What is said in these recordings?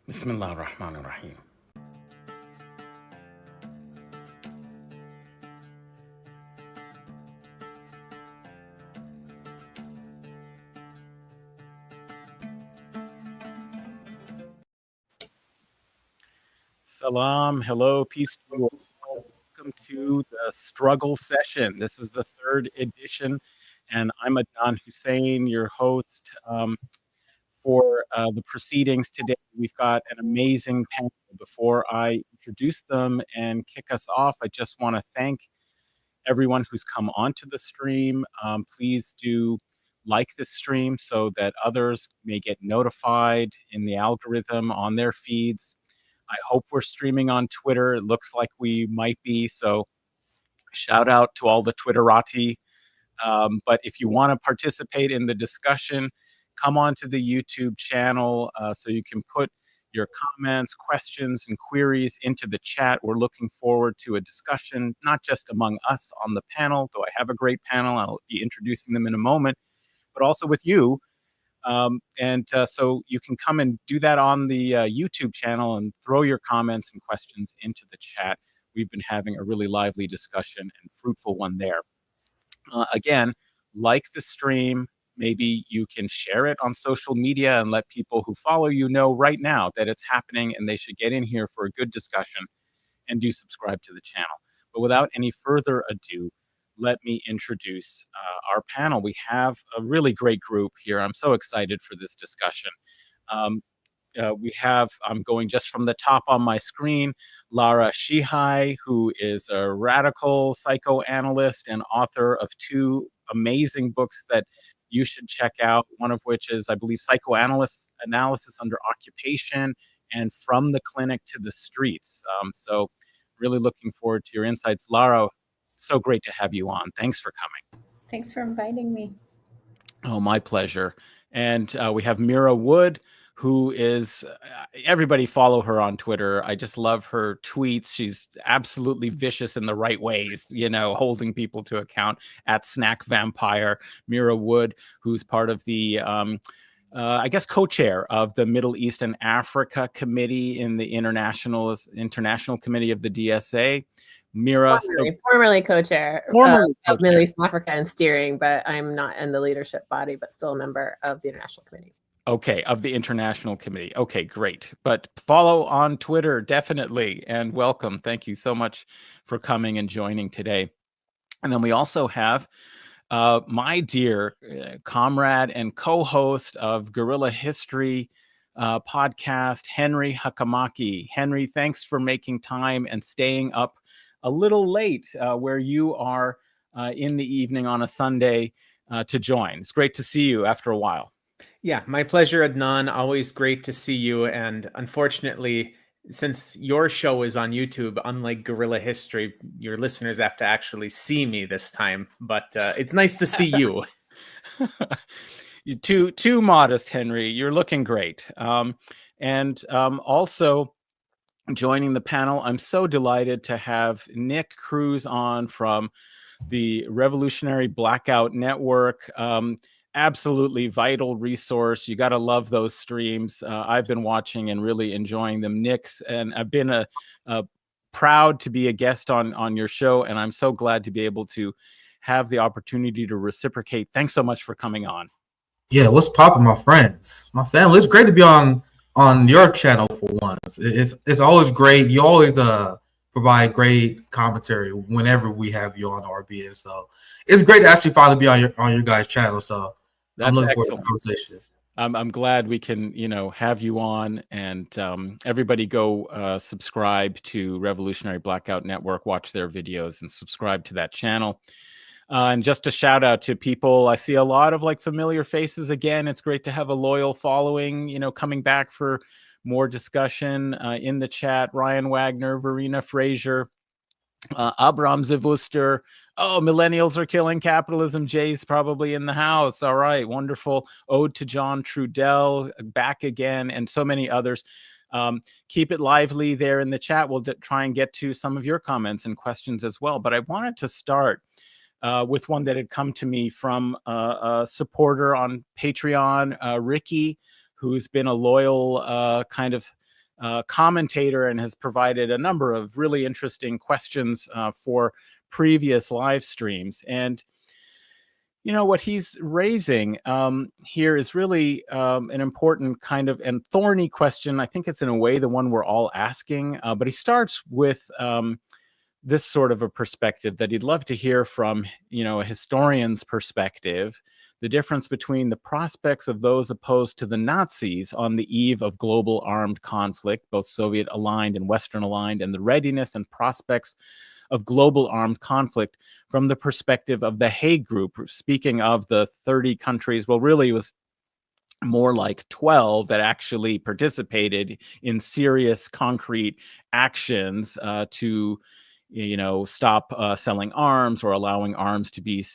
Bismillah ar-Rahman ar-Rahim. Salam, hello, peace to you all. Welcome to the struggle session. This is the third edition, and I'm Adnan Hussain, your host for the proceedings today. We've got an amazing panel. Before I introduce them and kick us off, I just want to thank everyone who's come onto the stream. Please do like the stream so that others may get notified in the algorithm on their feeds. I hope we're streaming on Twitter. It looks like we might be. So shout out to all the Twitterati. But if you want to participate in the discussion, come onto the YouTube channel so you can put your comments, questions, and queries into the chat. We're looking forward to a discussion, not just among us on the panel, though I have a great panel. I'll be introducing them in a moment, but also with you. So you can come and do that on the YouTube channel and throw your comments and questions into the chat. We've been having a really lively discussion and fruitful one there. Again, like the stream, maybe you can share it on social media and let people who follow you know right now that it's happening and they should get in here for a good discussion, and do subscribe to the channel. But without any further ado, let me introduce our panel. We have a really great group here. I'm so excited for this discussion. I'm going just from the top on my screen, Lara Sheehi, who is a radical psychoanalyst and author of two amazing books that you should check out, one of which is, I believe, Psychoanalysis Under Occupation and From the Clinic to the Streets. So really looking forward to your insights. Lara, so great to have you on. Thanks for coming. Thanks for inviting me. Oh, my pleasure. And we have Mirah Wood, who is, everybody follow her on Twitter. I just love her tweets. She's absolutely vicious in the right ways, holding people to account at Snack Vampire. Mirah Wood, who's part of the, co-chair of the Middle East and Africa Committee in the International Committee of the DSA. Mirah, formerly co-chair of Middle East and Africa and steering, but I'm not in the leadership body, but still a member of the International Committee. Okay, of the International Committee. Okay, great. But follow on Twitter, definitely, and welcome. Thank you so much for coming and joining today. And then we also have my dear comrade and co-host of Guerrilla History podcast, Henry Hakamaki. Henry, thanks for making time and staying up a little late where you are in the evening on a Sunday to join. It's great to see you after a while. Yeah, my pleasure, Adnan. Always great to see you. And unfortunately, since your show is on YouTube, unlike Guerrilla History, your listeners have to actually see me this time. But it's nice to see you. You're too modest, Henry. You're looking great. Also joining the panel, I'm so delighted to have Nick Cruse on from the Revolutionary Blackout Network. Absolutely vital resource. You got to love those streams. I've been watching and really enjoying them. Nick's, and I've been proud to be a guest on your show, and I'm so glad to be able to have the opportunity to reciprocate. Thanks so much for coming on. Yeah, what's poppin', my friends, my family? It's great to be on your channel for once. It's always great. You always provide great commentary whenever we have you on RBN. So it's great to actually finally be on your guys' channel. So that's I'm looking excellent. forward to the conversation. I'm glad we can, have you on, and everybody go subscribe to Revolutionary Blackout Network, watch their videos, and subscribe to that channel. And just a shout out to people. I see a lot of familiar faces again. It's great to have a loyal following, coming back for more discussion in the chat. Ryan Wagner, Verena Fraser, Abram Zivuster. Oh, millennials are killing capitalism. Jay's probably in the house. All right, wonderful. Ode to John Trudell, back again, and so many others. Keep it lively there in the chat. We'll try and get to some of your comments and questions as well. But I wanted to start with one that had come to me from a supporter on Patreon, Ricky, who's been a loyal kind of commentator and has provided a number of really interesting questions for previous live streams. And what he's raising here is really an important kind of and thorny question. I think it's in a way the one we're all asking, but he starts with this sort of a perspective that he'd love to hear from, a historian's perspective, the difference between the prospects of those opposed to the Nazis on the eve of global armed conflict, both Soviet aligned and Western aligned, and the readiness and prospects of global armed conflict from the perspective of the Hague Group. Speaking of the 30 countries, well, really it was more like 12 that actually participated in serious concrete actions to stop selling arms or allowing arms to be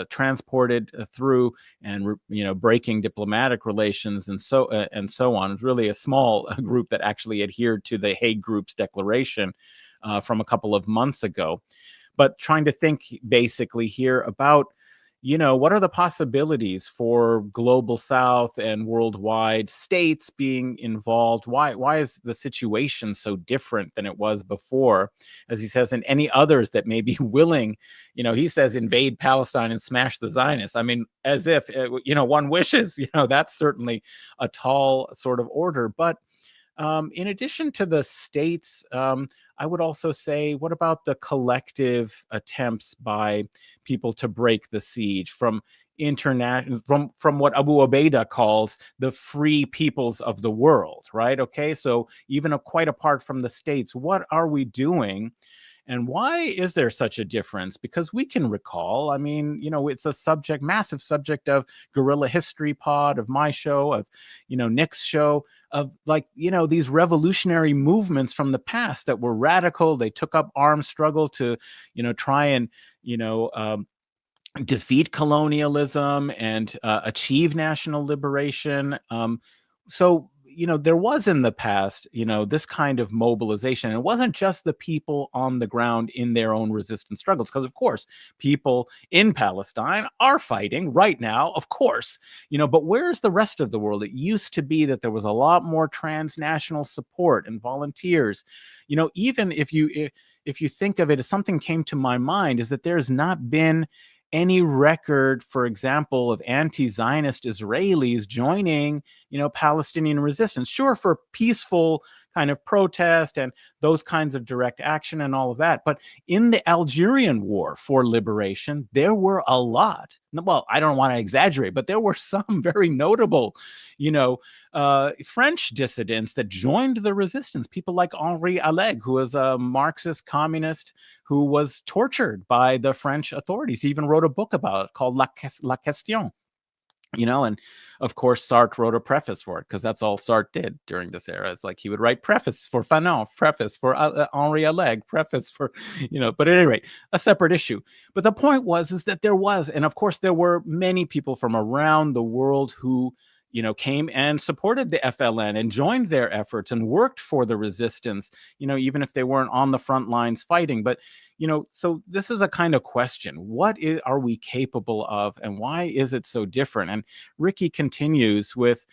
transported through, and breaking diplomatic relations and so on. It's really a small group that actually adhered to the Hague Group's declaration from a couple of months ago. But trying to think basically here about what are the possibilities for global South and worldwide states being involved? Why is the situation so different than it was before? As he says, and any others that may be willing, he says, invade Palestine and smash the Zionists. I mean, as if, one wishes, that's certainly a tall sort of order. But in addition to the states, I would also say, what about the collective attempts by people to break the siege from what Abu Ubaidah calls the free peoples of the world, right? Okay, so even quite apart from the states, what are we doing? And why is there such a difference? Because we can recall, I mean, it's a massive subject of Guerrilla History Pod, of my show, of, Nick's show, of these revolutionary movements from the past that were radical. They took up armed struggle to, try and, defeat colonialism and achieve national liberation. So there was in the past, this kind of mobilization. It wasn't just the people on the ground in their own resistance struggles, because of course, people in Palestine are fighting right now, of course, but where's the rest of the world? It used to be that there was a lot more transnational support and volunteers. Even if you think of it as something came to my mind, is that there's not been any record, for example, of anti-Zionist Israelis joining, Palestinian resistance. Sure, for peaceful kind of protest and those kinds of direct action and all of that. But in the Algerian War for liberation, there were a lot. Well, I don't want to exaggerate, but there were some very notable, French dissidents that joined the resistance. People like Henri Alleg, who was a Marxist communist who was tortured by the French authorities. He even wrote a book about it called La Question. And of course, Sartre wrote a preface for it, because that's all Sartre did during this era. It's like he would write preface for Fanon, preface for Henri Alleg, preface for, but at any rate, a separate issue. But the point is that there was, and of course, there were many people from around the world who, came and supported the FLN and joined their efforts and worked for the resistance, even if they weren't on the front lines fighting. But, so this is a kind of question. What are we capable of, and why is it so different? And Ricky continues with,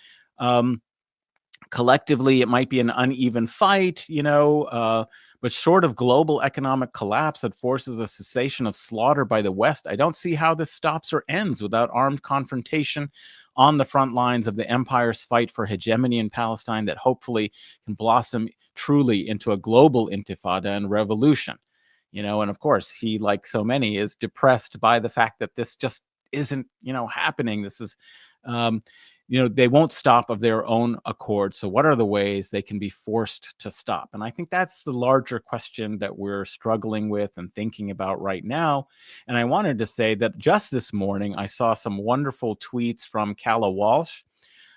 collectively, it might be an uneven fight, but short of global economic collapse that forces a cessation of slaughter by the West, I don't see how this stops or ends without armed confrontation on the front lines of the empire's fight for hegemony in Palestine that hopefully can blossom truly into a global intifada and revolution. And of course, he, like so many, is depressed by the fact that this just isn't, happening. This is, they won't stop of their own accord. So what are the ways they can be forced to stop? And I think that's the larger question that we're struggling with and thinking about right now. And I wanted to say that just this morning, I saw some wonderful tweets from Calla Walsh,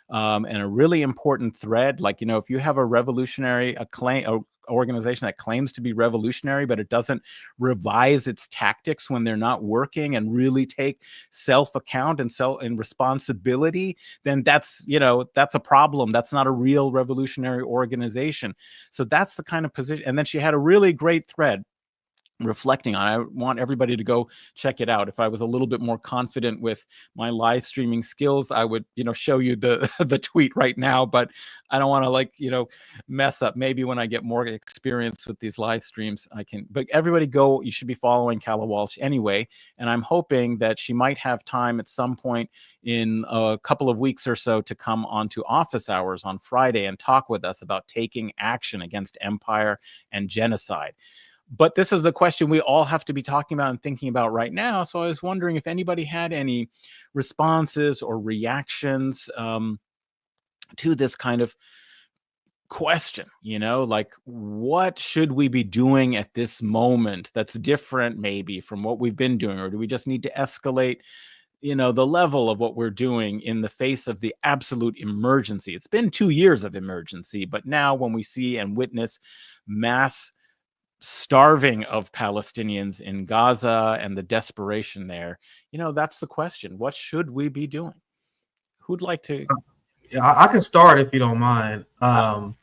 and a really important thread. Like, if you have a organization that claims to be revolutionary, but it doesn't revise its tactics when they're not working and really take self-account and responsibility, then that's a problem. That's not a real revolutionary organization. So that's the kind of position. And then she had a really great thread reflecting on. I want everybody to go check it out. If I was a little bit more confident with my live streaming skills, I would, show you the the tweet right now, but I don't want to, like, mess up. Maybe when I get more experience with these live streams, I can. But everybody go, you should be following Calla Walsh anyway, and I'm hoping that she might have time at some point in a couple of weeks or so to come onto office hours on Friday and talk with us about taking action against empire and genocide. But this is the question we all have to be talking about and thinking about right now. So I was wondering if anybody had any responses or reactions to this kind of question, like, what should we be doing at this moment that's different maybe from what we've been doing? Or do we just need to escalate, the level of what we're doing in the face of the absolute emergency? It's been 2 years of emergency, but now when we see and witness mass starving of Palestinians in Gaza and the desperation there, that's the question. What should we be doing? Who'd like to? Yeah, I can start if you don't mind. I'm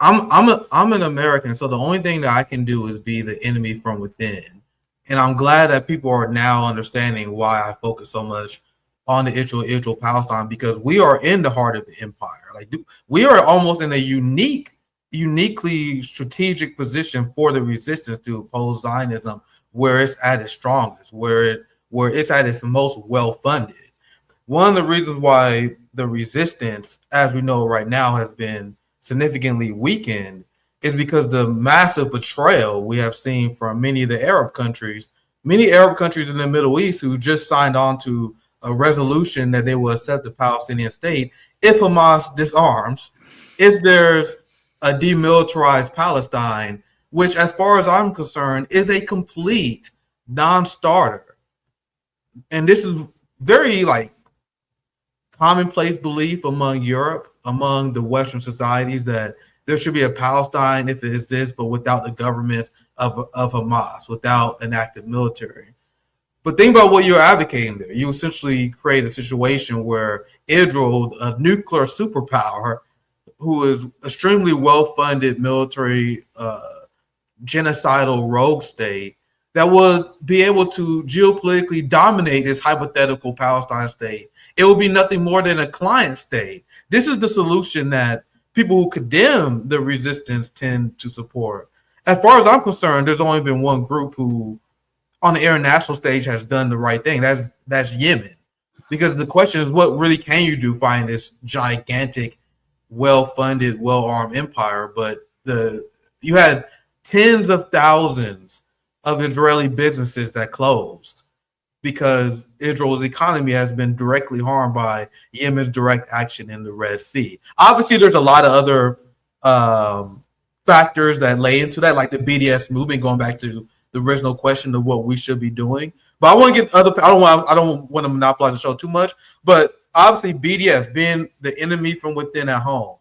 an American, so the only thing that I can do is be the enemy from within. And I'm glad that people are now understanding why I focus so much on the Israel Palestine, because we are in the heart of the empire. Like, we are almost in a uniquely strategic position for the resistance to oppose Zionism, where it's at its strongest, where it's at its most well-funded. One of the reasons why the resistance, as we know right now, has been significantly weakened is because the massive betrayal we have seen from many of the Arab countries in the Middle East who just signed on to a resolution that they will accept the Palestinian state if Hamas disarms, if there's a demilitarized Palestine, which, as far as I'm concerned, is a complete non-starter. And this is very, like, commonplace belief among Europe, among the Western societies, that there should be a Palestine if it exists, but without the governments of Hamas, without an active military. But think about what you're advocating there. You essentially create a situation where Israel, a nuclear superpower, who is extremely well-funded military, genocidal rogue state, that would be able to geopolitically dominate this hypothetical Palestine state. It will be nothing more than a client state. This is the solution that people who condemn the resistance tend to support. As far as I'm concerned, there's only been one group who, on the international stage, has done the right thing. That's Yemen. Because the question is, what really can you do fighting this gigantic, well-funded, well-armed empire? But you had tens of thousands of Israeli businesses that closed because Israel's economy has been directly harmed by Yemen's direct action in the Red Sea. Obviously, there's a lot of other factors that lay into that, like the BDS movement, going back to the original question of what we should be doing. But I want to get I don't want to monopolize the show too much, but obviously BDS being the enemy from within at home,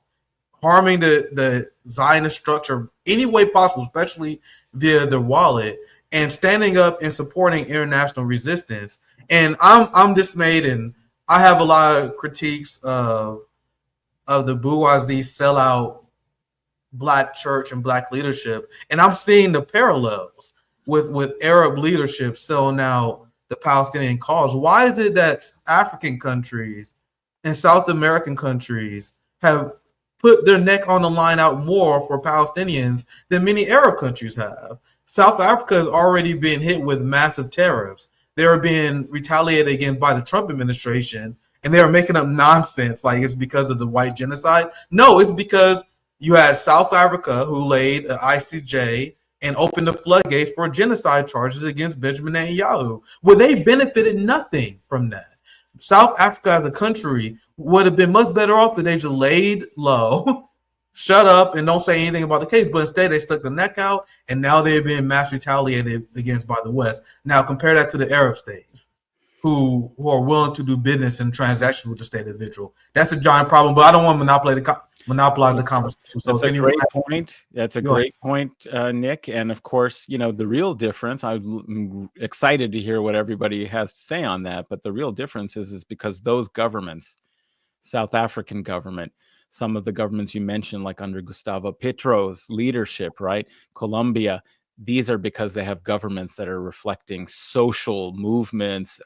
harming the Zionist structure any way possible, especially via the wallet, and standing up and supporting international resistance. And I'm dismayed, and I have a lot of critiques of the bourgeoisie sellout Black church and Black leadership, and I'm seeing the parallels with Arab leadership selling out the Palestinian cause. Why is it that African countries and South American countries have put their neck on the line out more for Palestinians than many Arab countries have? South Africa has already been hit with massive tariffs. They are being retaliated against by the Trump administration, and they are making up nonsense like it's because of the white genocide. No, it's because you had South Africa who laid an ICJ and opened the floodgates for genocide charges against Benjamin Netanyahu, where they benefited nothing from that. South Africa as a country would have been much better off if they just laid low, shut up, and don't say anything about the case. But instead, they stuck their neck out, and now they're being mass retaliated against by the West. Now, compare that to the Arab states who are willing to do business and transactions with the state of Israel. That's a giant problem, but I don't want to monopolize the conversation. So that's a great point. That's a great point, Nick. And of course, the real difference, I'm excited to hear what everybody has to say on that. But the real difference is because those governments, South African government, some of the governments you mentioned, like under Gustavo Petro's leadership, right? Colombia, these are because they have governments that are reflecting social movements,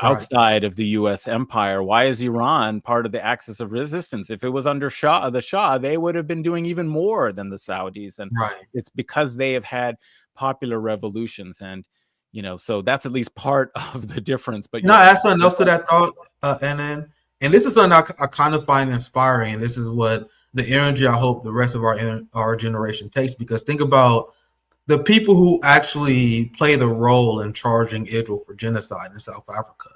outside of the U.S. empire. Why is Iran part of the axis of resistance? If it was under the Shah, they would have been doing even more than the Saudis. And it's because they have had popular revolutions. And, so that's at least part of the difference. But I add something else to that thought, and this is something I kind of find inspiring. And this is what the energy I hope the rest of our generation takes, because think about the people who actually played a role in charging Israel for genocide in South Africa.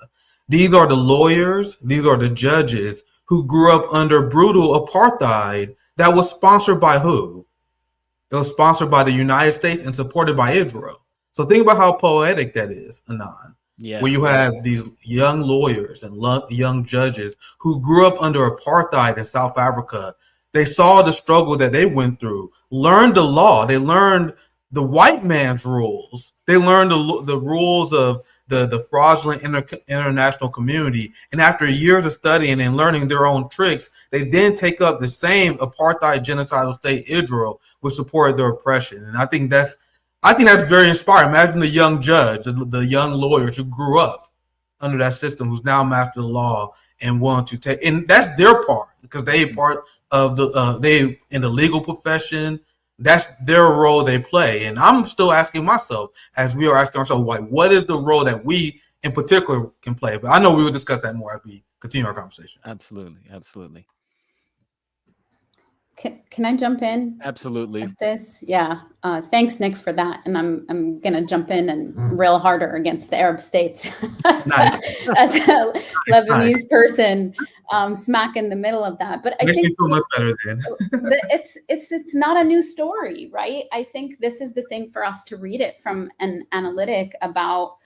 These are the lawyers, these are the judges who grew up under brutal apartheid that was sponsored by who? It was sponsored by the United States and supported by Israel. So think about how poetic that is, Adnan. Yeah. Where you have these young lawyers and young judges who grew up under apartheid in South Africa. They saw the struggle that they went through, learned the law, they learned the white man's rules. They learned the rules of the fraudulent international community. And after years of studying and learning their own tricks, they then take up the same apartheid genocidal state Israel, which supported their oppression. And I think that's very inspiring. Imagine the young judge, the young lawyers who grew up under that system, who's now mastered the law and want to take, and that's their part, because they part of they in the legal profession. That's their role they play. And I'm still asking myself, as we are asking ourselves, like, what is the role that we in particular can play? But I know we will discuss that more as we continue our conversation. Absolutely. Can I jump in? Absolutely. With this? Yeah. Thanks, Nick, for that. And I'm going to jump in and rail harder against the Arab states as a Lebanese person, smack in the middle of that. But I think feel much better then. it's not a new story, right? I think this is the thing for us to read it from an analytic about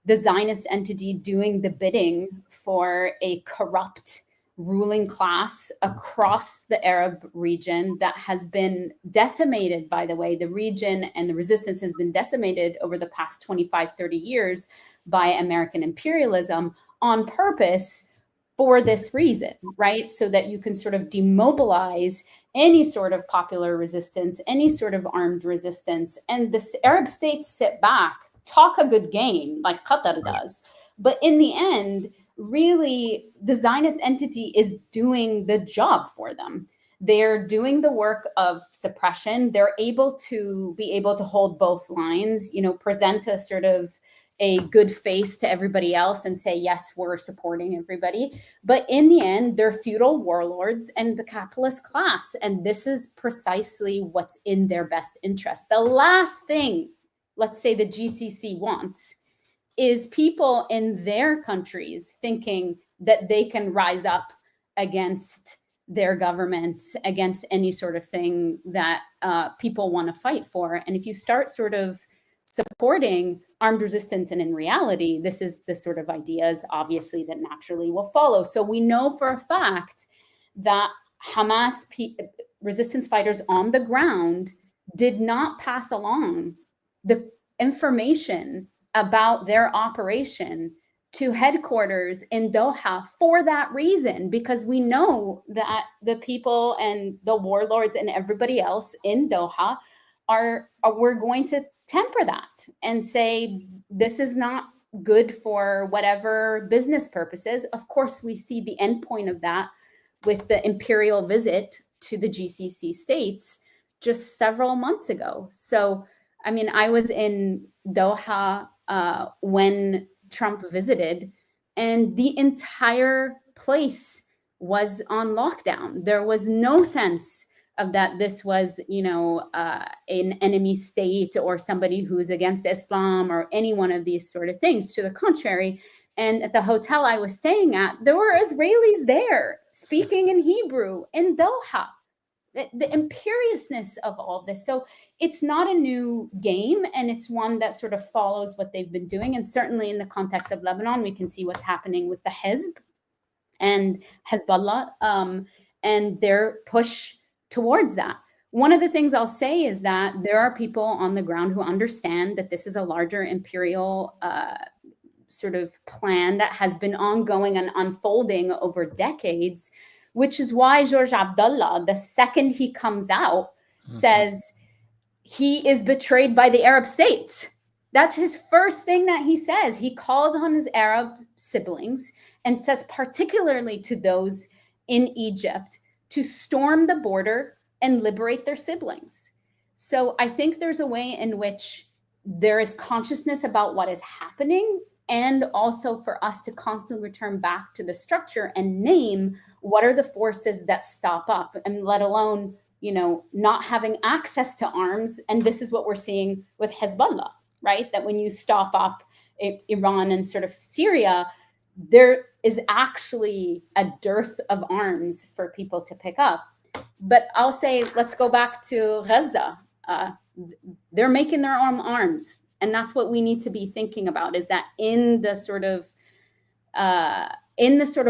the Zionist entity doing the bidding for a corrupt ruling class across the Arab region that has been decimated, by the way. The region and the resistance has been decimated over the past 25, 30 years by American imperialism on purpose for this reason, right? So that you can sort of demobilize any sort of popular resistance, any sort of armed resistance. And the Arab states sit back, talk a good game like Qatar does. But in the end, really, the Zionist entity is doing the job for them. They're doing the work of suppression. They're able to hold both lines, present a sort of a good face to everybody else and say, yes, we're supporting everybody. But in the end, they're feudal warlords and the capitalist class. And this is precisely what's in their best interest. The last thing, let's say, the GCC wants is people in their countries thinking that they can rise up against their governments, against any sort of thing that people want to fight for. And if you start sort of supporting armed resistance, and in reality, this is the sort of ideas, obviously, that naturally will follow. So we know for a fact that Hamas resistance fighters on the ground did not pass along the information about their operation to headquarters in Doha for that reason, because we know that the people and the warlords and everybody else in Doha we're going to temper that and say, this is not good for whatever business purposes. Of course, we see the end point of that with the imperial visit to the GCC states just several months ago. So, I mean, I was in Doha when Trump visited, and the entire place was on lockdown. There was no sense of that this was, an enemy state or somebody who's against Islam or any one of these sort of things. To the contrary, and at the hotel I was staying at, there were Israelis there speaking in Hebrew in Doha. The imperiousness of all of this. So it's not a new game, and it's one that sort of follows what they've been doing. And certainly in the context of Lebanon, we can see what's happening with the Hezb and Hezbollah and their push towards that. One of the things I'll say is that there are people on the ground who understand that this is a larger imperial sort of plan that has been ongoing and unfolding over decades, which is why George Abdullah, the second he comes out, says, he is betrayed by the Arab states. That's his first thing that he says. He calls on his Arab siblings and says, particularly to those in Egypt, to storm the border and liberate their siblings. So I think there's a way in which there is consciousness about what is happening, and also for us to constantly return back to the structure and name what are the forces that stop up, and let alone, you know, not having access to arms. And this is what we're seeing with Hezbollah, right? That when you stop up Iran and sort of Syria, there is actually a dearth of arms for people to pick up. But I'll say, let's go back to Gaza. They're making their own arms. And that's what we need to be thinking about, is that in the sort of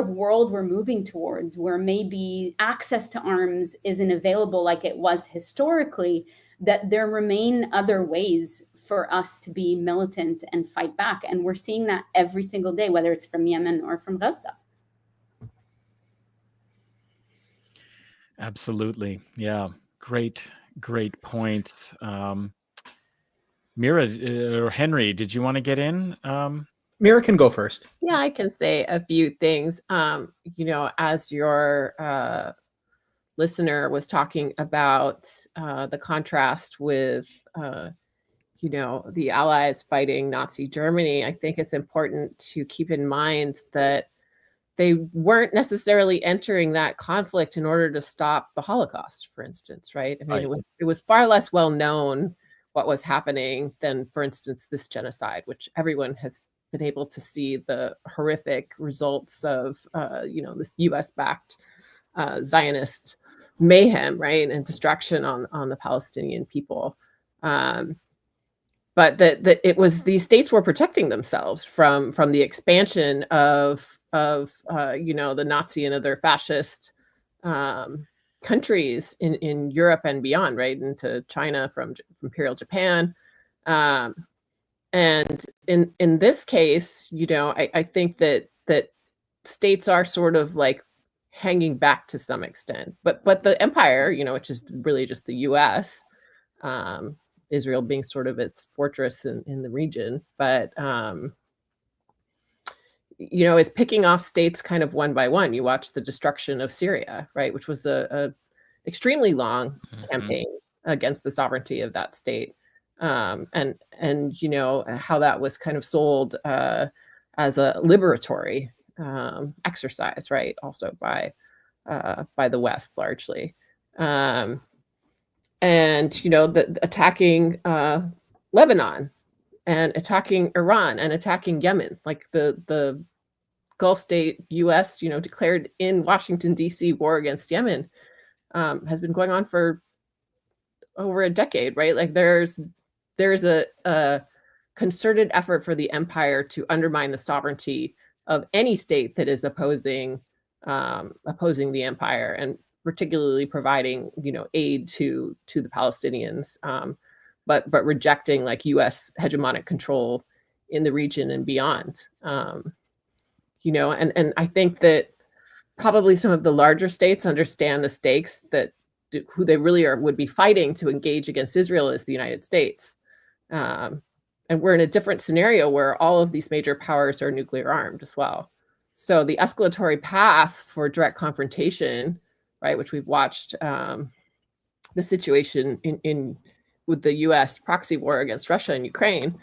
world we're moving towards, where maybe access to arms isn't available like it was historically, that there remain other ways for us to be militant and fight back. And we're seeing that every single day, whether it's from Yemen or from Gaza. Absolutely. Yeah. Great points. Mirah or Henry, did you want to get in? Mirah can go first. Yeah, I can say a few things. You know, as your listener was talking about the contrast with, you know, the Allies fighting Nazi Germany, I think it's important to keep in mind that they weren't necessarily entering that conflict in order to stop the Holocaust, for instance, right? I mean, it was far less well known what was happening than, for instance, this genocide, which everyone has been able to see the horrific results of, you know, this U.S.-backed Zionist mayhem, right, and destruction on the Palestinian people. But that it was, these states were protecting themselves from the expansion of you know, the Nazi and other fascist countries in Europe and beyond, right, into China from Imperial Japan. And in this case, you know, I think that states are sort of like hanging back to some extent, but the empire, you know, which is really just the U.S., Israel being sort of its fortress in the region, but you know, is picking off states kind of one by one. You watch the destruction of Syria, right, which was a extremely long campaign against the sovereignty of that state, and you know how that was kind of sold as a liberatory exercise, right, also by the West largely, and you know, the attacking Lebanon, and attacking Iran, and attacking Yemen, like the Gulf state U.S., you know, declared in Washington, D.C. war against Yemen, has been going on for over a decade, right? Like there's a concerted effort for the empire to undermine the sovereignty of any state that is opposing the empire, and particularly providing, you know, aid to the Palestinians, but rejecting like U.S. hegemonic control in the region and beyond. You know, and I think that probably some of the larger states understand the stakes, that who they really would be fighting to engage against Israel is the United States. And we're in a different scenario where all of these major powers are nuclear armed as well. So the escalatory path for direct confrontation, right, which we've watched the situation in with the U.S. proxy war against Russia and Ukraine,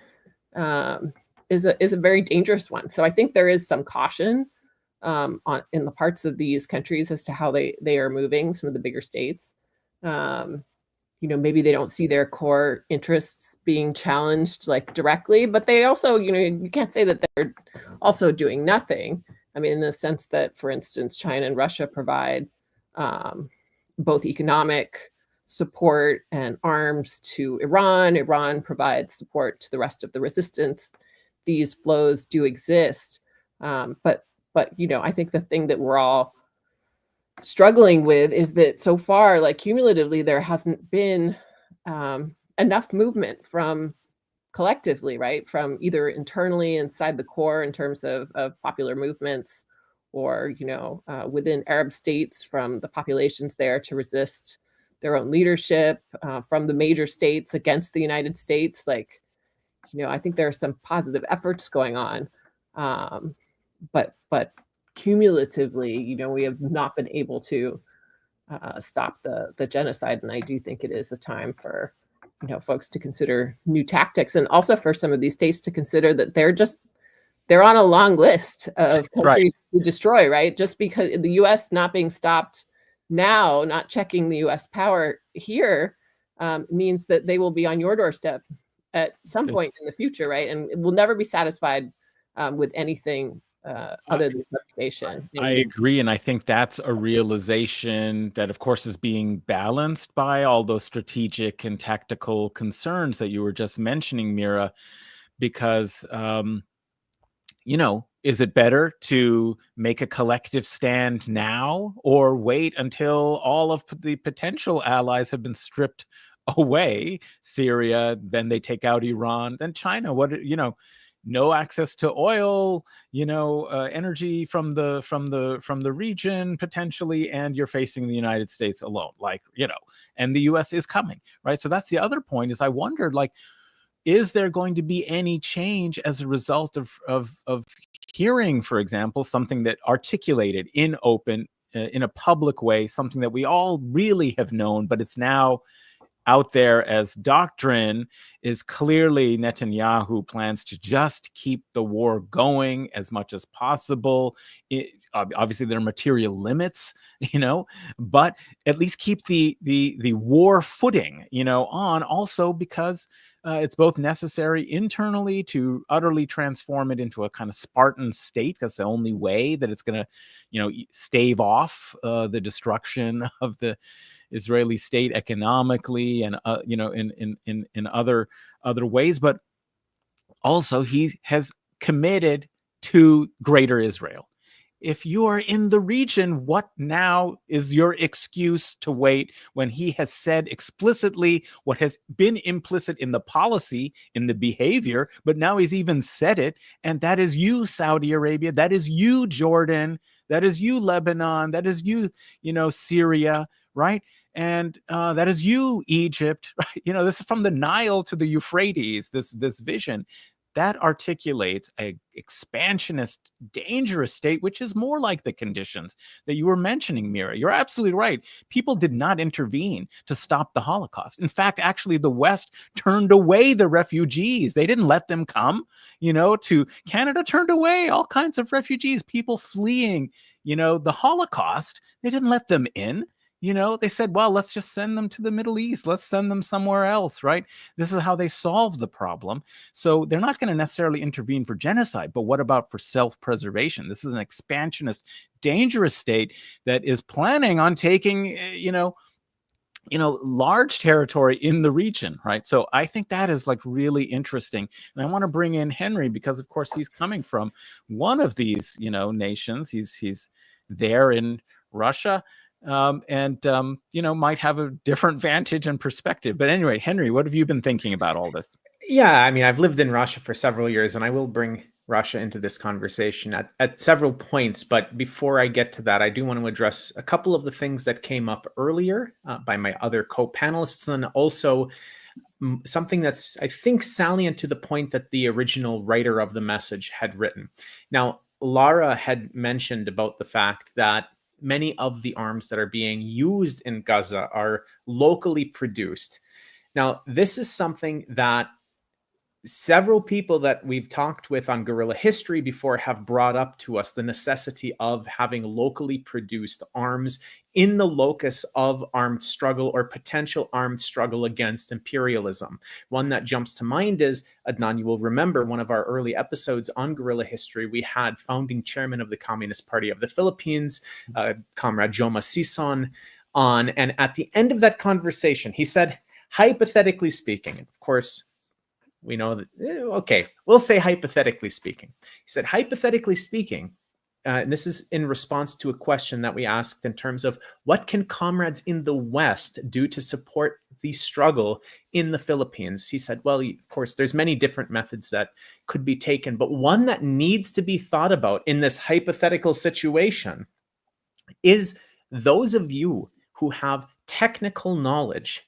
is a very dangerous one. So I think there is some caution in the parts of these countries as to how they are moving, some of the bigger states. You know, maybe they don't see their core interests being challenged like directly, but they also, you know, you can't say that they're also doing nothing. I mean, in the sense that, for instance, China and Russia provide both economic support and arms to Iran. Iran provides support to the rest of the resistance. These flows do exist, but you know, I think the thing that we're all struggling with is that so far, like cumulatively, there hasn't been enough movement from collectively, right, from either internally inside the core in terms of popular movements, or, you know, within Arab states from the populations there to resist their own leadership from the major states against the United States. Like, I think there are some positive efforts going on, but cumulatively, we have not been able to stop the genocide. And I do think it is a time for folks to consider new tactics, and also for some of these states to consider that they're on a long list of countries to destroy, right? Just because the U.S. not being stopped now, not checking the U.S. power here, means that they will be on your doorstep at some point in the future, right? And it will never be satisfied with anything other than reputation. I agree. And I think that's a realization that, of course, is being balanced by all those strategic and tactical concerns that you were just mentioning, Mirah, because, is it better to make a collective stand now or wait until all of the potential allies have been stripped away? Syria, then they take out Iran, then China. No access to oil, energy from the region potentially, and you're facing the United States alone, and the U.S. is coming, right? So that's the other point. Is I wondered, is there going to be any change as a result of hearing, for example, something that articulated in a public way, something that we all really have known, but it's now out there as doctrine, is clearly Netanyahu plans to just keep the war going as much as possible. Obviously, there are material limits, but at least keep the war footing, on, also because it's both necessary internally to utterly transform it into a kind of Spartan state. That's the only way that it's going to, stave off the destruction of the Israeli state economically and in other ways. But also he has committed to Greater Israel. If you are in the region, what now is your excuse to wait when he has said explicitly what has been implicit in the policy, in the behavior, but now he's even said it, and that is you, Saudi Arabia, that is you, Jordan, that is you, Lebanon, that is you, Syria, right? And that is you, Egypt, right? This is from the Nile to the Euphrates, this vision. That articulates a expansionist, dangerous state, which is more like the conditions that you were mentioning, Mirah. You're absolutely right. People did not intervene to stop the Holocaust. In fact, actually, the West turned away the refugees. They didn't let them come, to Canada, turned away all kinds of refugees, people fleeing, the Holocaust. They didn't let them in. They said, well, let's just send them to the Middle East. Let's send them somewhere else, right? This is how they solve the problem. So they're not going to necessarily intervene for genocide, but what about for self-preservation? This is an expansionist, dangerous state that is planning on taking, large territory in the region, right? So I think that is really interesting. And I want to bring in Henry because, of course, he's coming from one of these, nations. He's there in Russia. Might have a different vantage and perspective. But anyway, Henry, what have you been thinking about all this? Yeah, I mean, I've lived in Russia for several years, and I will bring Russia into this conversation at several points. But before I get to that, I do want to address a couple of the things that came up earlier by my other co-panelists, and also something that's, I think, salient to the point that the original writer of the message had written. Now, Lara had mentioned about the fact that many of the arms that are being used in Gaza are locally produced. Now, this is something that several people that we've talked with on Guerrilla History before have brought up to us, the necessity of having locally produced arms in the locus of armed struggle or potential armed struggle against imperialism. One that jumps to mind is, Adnan, you will remember one of our early episodes on Guerrilla History, we had founding chairman of the Communist Party of the Philippines, Comrade Joma Sison, on. And at the end of that conversation, he said, hypothetically speaking, and of course, we know that, okay, we'll say hypothetically speaking. He said, hypothetically speaking, and this is in response to a question that we asked in terms of what can comrades in the West do to support the struggle in the Philippines? He said, well, of course, there's many different methods that could be taken, but one that needs to be thought about in this hypothetical situation is those of you who have technical knowledge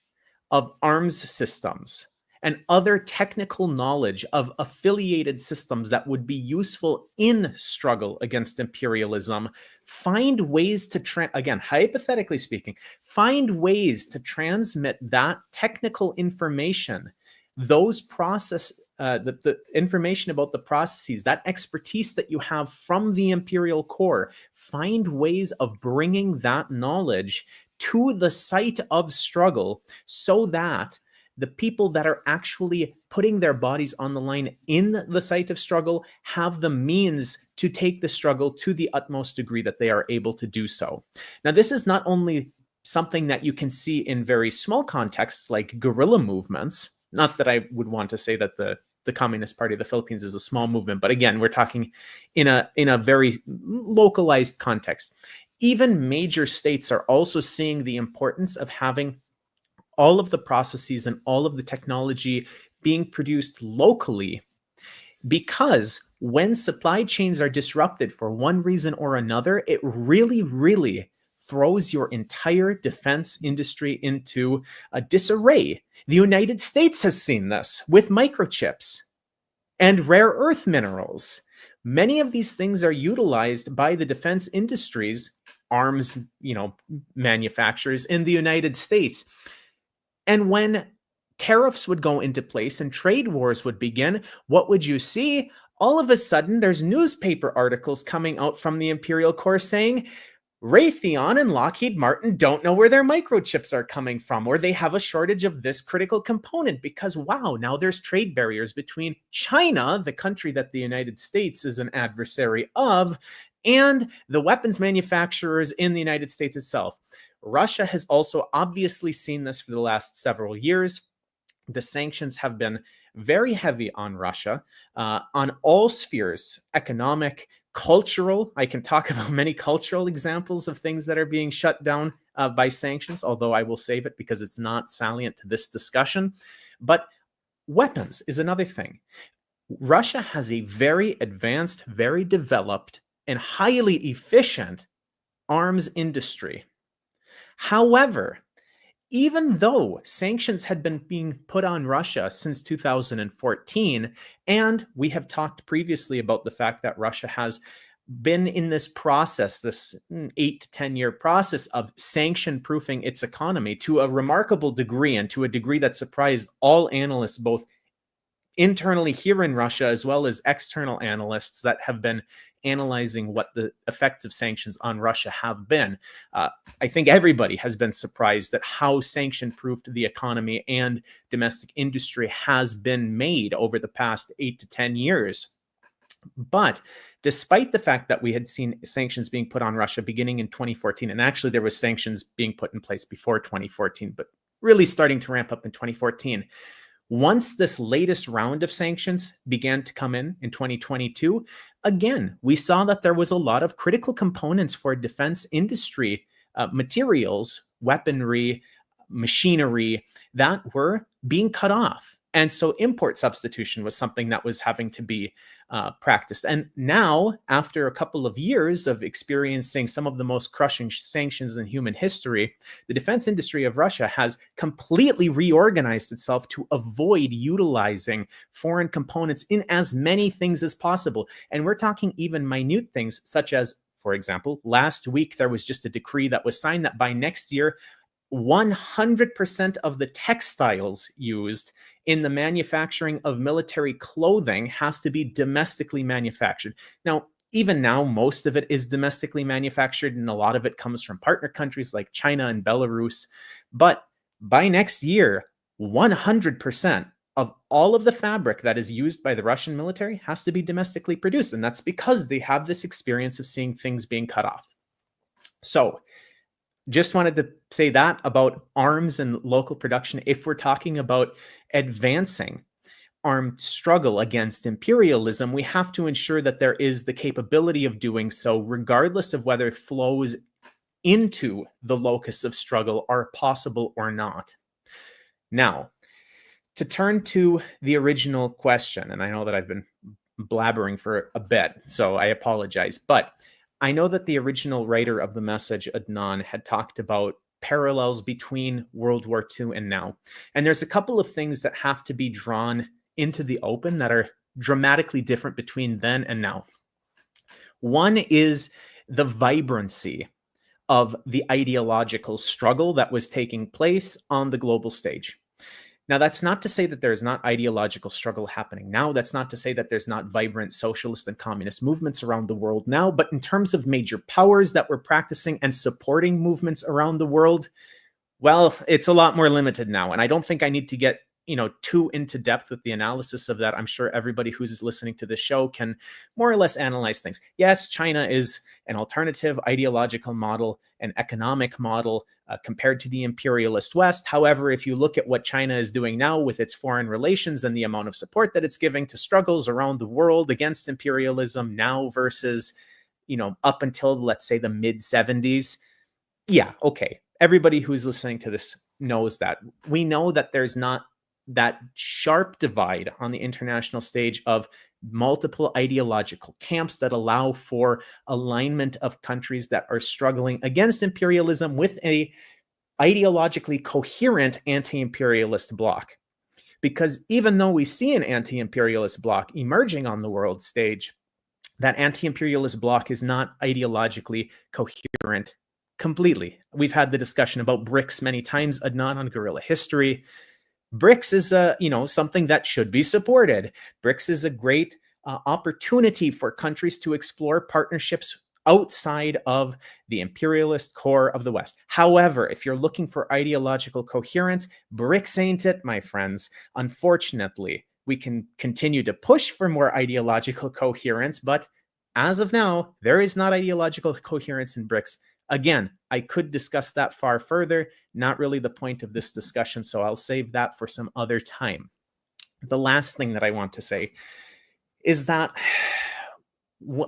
of arms systems and other technical knowledge of affiliated systems that would be useful in struggle against imperialism, find ways to, again, hypothetically speaking, find ways to transmit that technical information, those the information about the processes, that expertise that you have from the Imperial Core, find ways of bringing that knowledge to the site of struggle so that the people that are actually putting their bodies on the line in the site of struggle have the means to take the struggle to the utmost degree that they are able to do so. Now, this is not only something that you can see in very small contexts like guerrilla movements. Not that I would want to say that the Communist Party of the Philippines is a small movement, but again, we're talking in a very localized context. Even major states are also seeing the importance of having all of the processes and all of the technology being produced locally, because when supply chains are disrupted for one reason or another, it really, really throws your entire defense industry into a disarray. The United States has seen this with microchips and rare earth minerals. Many of these things are utilized by the defense industries, arms, manufacturers in the United States. And when tariffs would go into place and trade wars would begin, what would you see? All of a sudden, there's newspaper articles coming out from the Imperial Core saying, Raytheon and Lockheed Martin don't know where their microchips are coming from, or they have a shortage of this critical component because, wow, now there's trade barriers between China, the country that the United States is an adversary of, and the weapons manufacturers in the United States itself. Russia has also obviously seen this for the last several years. The sanctions have been very heavy on Russia on all spheres, economic, cultural. I can talk about many cultural examples of things that are being shut down by sanctions, although I will save it because it's not salient to this discussion. But weapons is another thing. Russia has a very advanced, very developed, and highly efficient arms industry. However, even though sanctions had been being put on Russia since 2014, and we have talked previously about the fact that Russia has been in this process, this 8 to 10 year process of sanction proofing its economy to a remarkable degree, and to a degree that surprised all analysts, both internally here in Russia as well as external analysts that have been analyzing what the effects of sanctions on Russia have been. I think everybody has been surprised at how sanction-proofed the economy and domestic industry has been made over the past 8 to 10 years. But despite the fact that we had seen sanctions being put on Russia beginning in 2014, and actually there was sanctions being put in place before 2014, but really starting to ramp up in 2014, once this latest round of sanctions began to come in 2022, again, we saw that there was a lot of critical components for defense industry, materials, weaponry, machinery that were being cut off. And so import substitution was something that was having to be practiced. And now, after a couple of years of experiencing some of the most crushing sanctions in human history, the defense industry of Russia has completely reorganized itself to avoid utilizing foreign components in as many things as possible. And we're talking even minute things such as, for example, last week there was just a decree that was signed that by next year, 100% of the textiles used in the manufacturing of military clothing has to be domestically manufactured. Now, even now, most of it is domestically manufactured, and a lot of it comes from partner countries like China and Belarus. But by next year, 100% of all of the fabric that is used by the Russian military has to be domestically produced. And that's because they have this experience of seeing things being cut off. So, just wanted to say that about arms and local production. If we're talking about advancing armed struggle against imperialism, we have to ensure that there is the capability of doing so, regardless of whether flows into the locus of struggle are possible or not. Now, to turn to the original question, and I know that I've been blabbering for a bit, so I apologize, but I know that the original writer of the message, Adnan, had talked about parallels between World War II and now. And there's a couple of things that have to be drawn into the open that are dramatically different between then and now. One is the vibrancy of the ideological struggle that was taking place on the global stage. Now, that's not to say that there's not ideological struggle happening now. That's not to say that there's not vibrant socialist and communist movements around the world now. But in terms of major powers that were practicing and supporting movements around the world, well, it's a lot more limited now. And I don't think I need to get too into depth with the analysis of that. I'm sure everybody who's listening to this show can more or less analyze things. Yes, China is an alternative ideological model, an economic model compared to the imperialist West. However, if you look at what China is doing now with its foreign relations and the amount of support that it's giving to struggles around the world against imperialism now versus, up until, let's say, the mid 70s. Yeah, okay. Everybody who's listening to this knows that. We know that there's not that sharp divide on the international stage of multiple ideological camps that allow for alignment of countries that are struggling against imperialism with a ideologically coherent anti-imperialist bloc. Because even though we see an anti-imperialist bloc emerging on the world stage, that anti-imperialist bloc is not ideologically coherent completely. We've had the discussion about BRICS many times, Adnan, on Guerrilla History. BRICS is something that should be supported. BRICS is a great opportunity for countries to explore partnerships outside of the imperialist core of the West. However, if you're looking for ideological coherence, BRICS ain't it, my friends. Unfortunately, we can continue to push for more ideological coherence, but as of now, there is not ideological coherence in BRICS. Again, I could discuss that far further, not really the point of this discussion, so I'll save that for some other time. The last thing that I want to say is that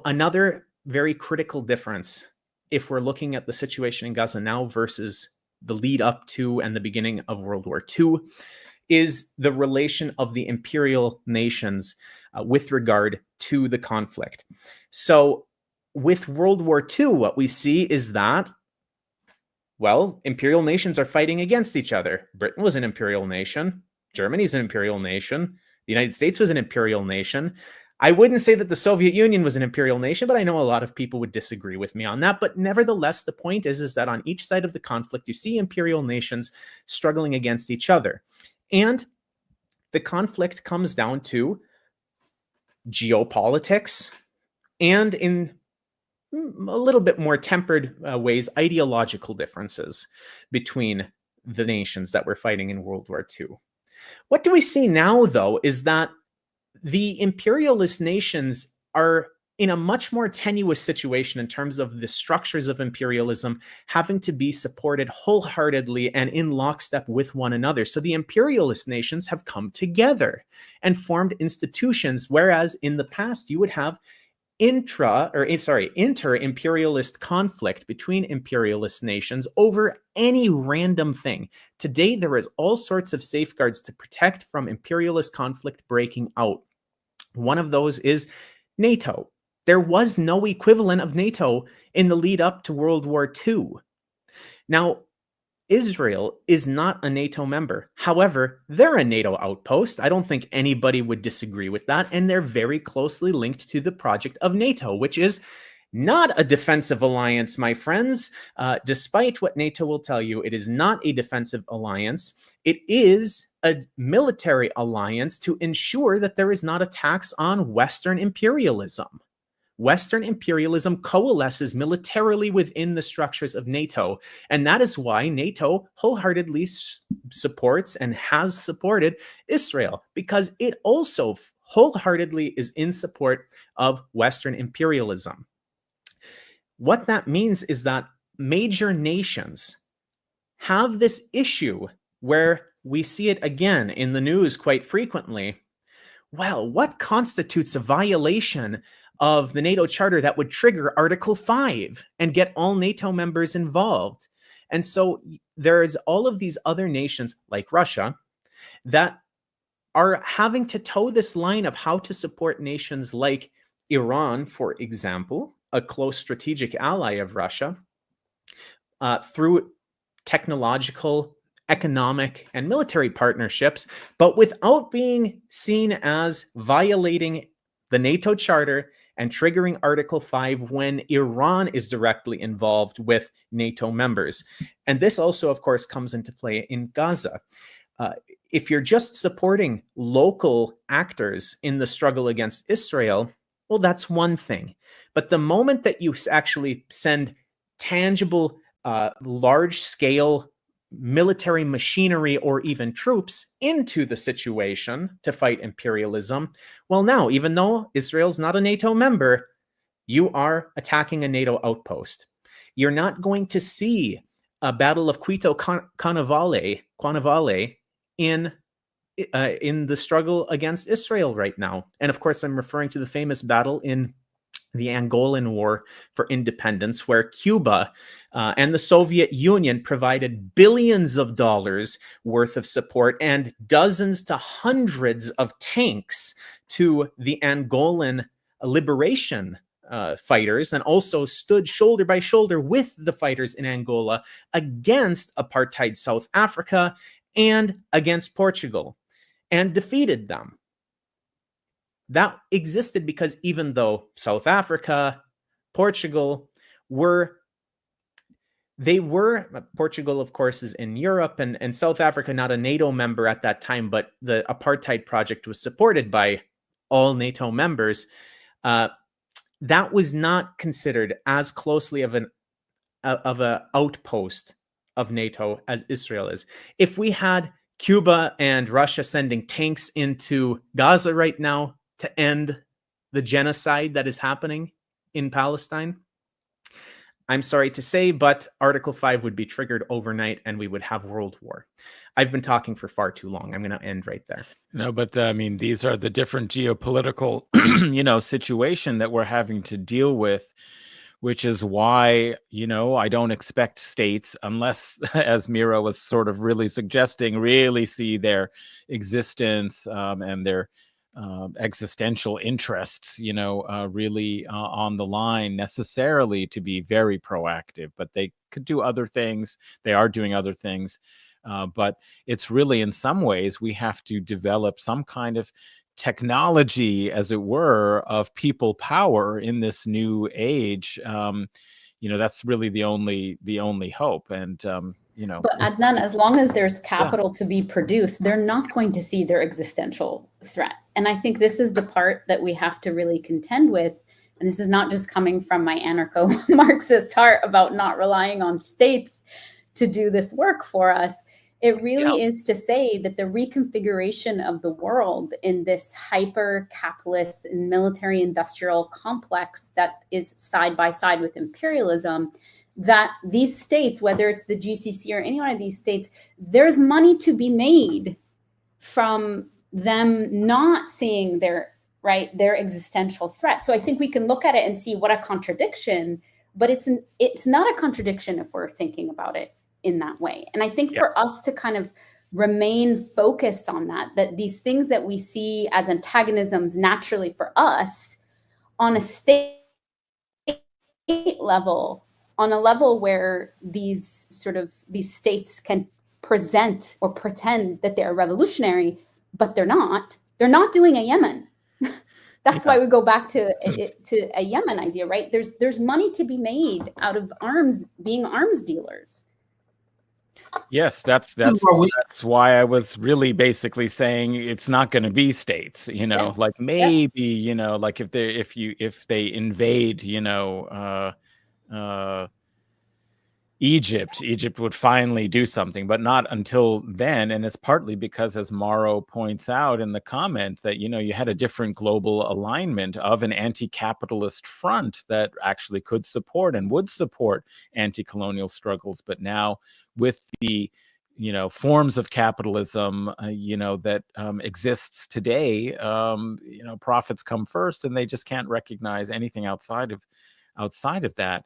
another very critical difference, if we're looking at the situation in Gaza now versus the lead up to and the beginning of World War II, is the relation of the imperial nations with regard to the conflict. So with World War II, what we see is that, well, imperial nations are fighting against each other. Britain was an imperial nation. Germany's an imperial nation. The United States was an imperial nation. I wouldn't say that the Soviet Union was an imperial nation, but I know a lot of people would disagree with me on that. But nevertheless, the point is that on each side of the conflict, you see imperial nations struggling against each other. And the conflict comes down to geopolitics and, in a little bit more tempered ways, ideological differences between the nations that were fighting in World War II. What do we see now, though, is that the imperialist nations are in a much more tenuous situation in terms of the structures of imperialism having to be supported wholeheartedly and in lockstep with one another. So the imperialist nations have come together and formed institutions, whereas in the past you would have inter-imperialist conflict between imperialist nations over any random thing. Today, there is all sorts of safeguards to protect from imperialist conflict breaking out. One of those is NATO. There was no equivalent of NATO in the lead up to World War II. Now, Israel is not a NATO member. However, they're a NATO outpost. I don't think anybody would disagree with that. And they're very closely linked to the project of NATO, which is not a defensive alliance, my friends. Despite what NATO will tell you, it is not a defensive alliance. It is a military alliance to ensure that there is not a tax on Western imperialism. Western imperialism coalesces militarily within the structures of NATO. And that is why NATO wholeheartedly supports and has supported Israel, because it also wholeheartedly is in support of Western imperialism. What that means is that major nations have this issue where we see it again in the news quite frequently. Well, what constitutes a violation of the NATO Charter that would trigger Article 5 and get all NATO members involved? And so there's all of these other nations like Russia that are having to toe this line of how to support nations like Iran, for example, a close strategic ally of Russia, through technological, economic, and military partnerships, but without being seen as violating the NATO Charter and triggering Article 5 when Iran is directly involved with NATO members. And this also, of course, comes into play in Gaza. If you're just supporting local actors in the struggle against Israel, well, that's one thing. But the moment that you actually send tangible, large-scale military machinery or even troops into the situation to fight imperialism, well, now, even though Israel's not a NATO member, you are attacking a NATO outpost. You're not going to see a Battle of Quito Cuanavale in the struggle against Israel right now. And of course, I'm referring to the famous battle in the Angolan War for Independence, where Cuba and the Soviet Union provided billions of dollars worth of support and dozens to hundreds of tanks to the Angolan liberation fighters, and also stood shoulder by shoulder with the fighters in Angola against apartheid South Africa and against Portugal, and defeated them. That existed because even though South Africa, Portugal Portugal, of course, is in Europe, and South Africa, not a NATO member at that time, but the apartheid project was supported by all NATO members. That was not considered as closely of an outpost of NATO as Israel is. If we had Cuba and Russia sending tanks into Gaza right now to end the genocide that is happening in Palestine, I'm sorry to say, but Article 5 would be triggered overnight and we would have world war. I've been talking for far too long. I'm going to end right there. No, but I mean, these are the different geopolitical, situation that we're having to deal with, which is why, I don't expect states, unless, as Mirah was sort of really suggesting, really see their existence and their existential interests, really on the line necessarily to be very proactive. But they could do other things. They are doing other things. But it's really, in some ways, we have to develop some kind of technology, as it were, of people power in this new age. That's really the only hope. And But Adnan, as long as there's capital to be produced, they're not going to see their existential threat. And I think this is the part that we have to really contend with. And this is not just coming from my anarcho-Marxist heart about not relying on states to do this work for us. It really is to say that the reconfiguration of the world in this hyper-capitalist and military-industrial complex that is side by side with imperialism, that these states, whether it's the GCC or any one of these states, there's money to be made from them not seeing their existential threat. So I think we can look at it and see what a contradiction, but it's not a contradiction if we're thinking about it in that way. And I think for us to kind of remain focused on that these things that we see as antagonisms naturally for us on a state level, on a level where these states can present or pretend that they're revolutionary, but they're not doing a Yemen. That's why we go back to a Yemen idea, right? There's money to be made out of being arms dealers. Yes, that's why I was really basically saying it's not going to be states, like maybe, like if they invade, Egypt would finally do something, but not until then. And it's partly because, as Mauro points out in the comment, that, you had a different global alignment of an anti-capitalist front that actually could support and would support anti-colonial struggles. But now with the, forms of capitalism, that exists today, profits come first, and they just can't recognize anything outside of that.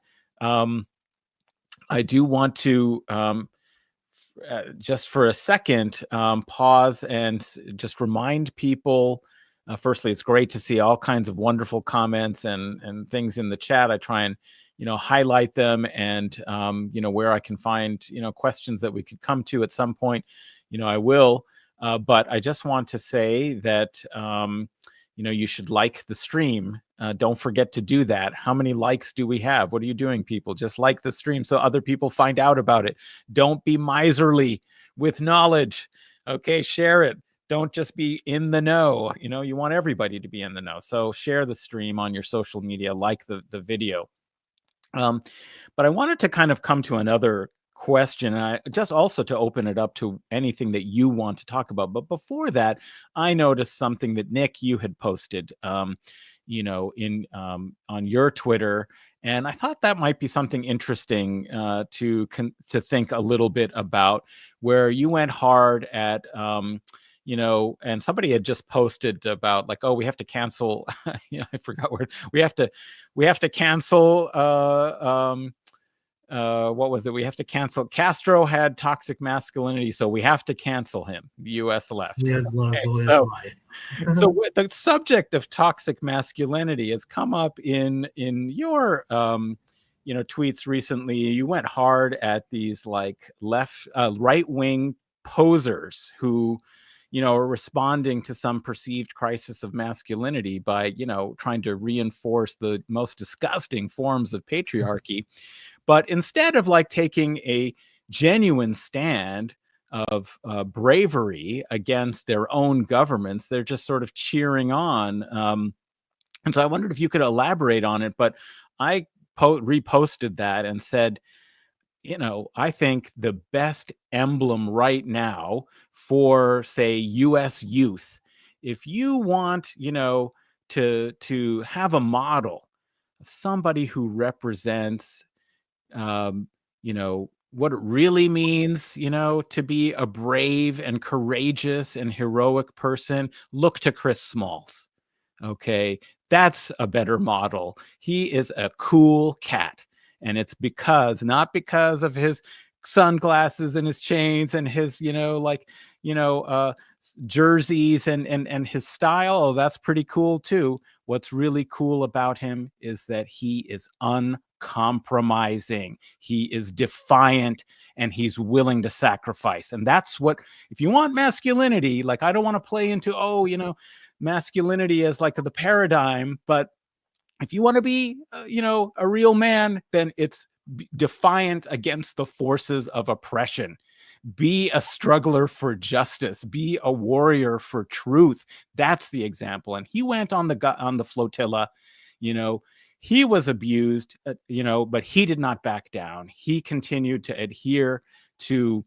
I do want to just for a second pause and just remind people. Firstly, it's great to see all kinds of wonderful comments and things in the chat. I try and highlight them, and where I can find questions that we could come to at some point, I will. But I just want to say that you should like the stream. Don't forget to do that. How many likes do we have? What are you doing, people? Just like the stream so other people find out about it. Don't be miserly with knowledge. Okay, share it. Don't just be in the know. You want everybody to be in the know. So share the stream on your social media, like the video. But I wanted to kind of come to another question, and I just also to open it up to anything that you want to talk about. But before that, I noticed something that Nick, you had posted, on your Twitter, and I thought that might be something interesting to think a little bit about, where you went hard at. And somebody had just posted about like, oh, we have to cancel. I forgot where we have to cancel. What was it? We have to cancel. Castro had toxic masculinity, so we have to cancel him. The U.S. left. Yes, love, Okay, so the subject of toxic masculinity has come up in your tweets recently. You went hard at these like right-wing posers who are responding to some perceived crisis of masculinity by, trying to reinforce the most disgusting forms of patriarchy. But instead of like taking a genuine stand of bravery against their own governments, they're just sort of cheering on. And so I wondered if you could elaborate on it, but I reposted that and said, I think the best emblem right now for, say, U.S. youth, if you want, to have a model of somebody who represents, what it really means, to be a brave and courageous and heroic person, look to Chris Smalls. Okay, that's a better model. He is a cool cat. And it's not because of his sunglasses and his chains and his, jerseys and his style. Oh, that's pretty cool too. What's really cool about him is that he is uncompromising. He is defiant, and he's willing to sacrifice. And that's what, if you want masculinity, like, I don't want to play into, masculinity as like the paradigm, but if you want to be, a real man, then it's defiant against the forces of oppression. Be a struggler for justice. Be a warrior for truth. That's the example. And he went on the flotilla. He was abused, but he did not back down. He continued to adhere to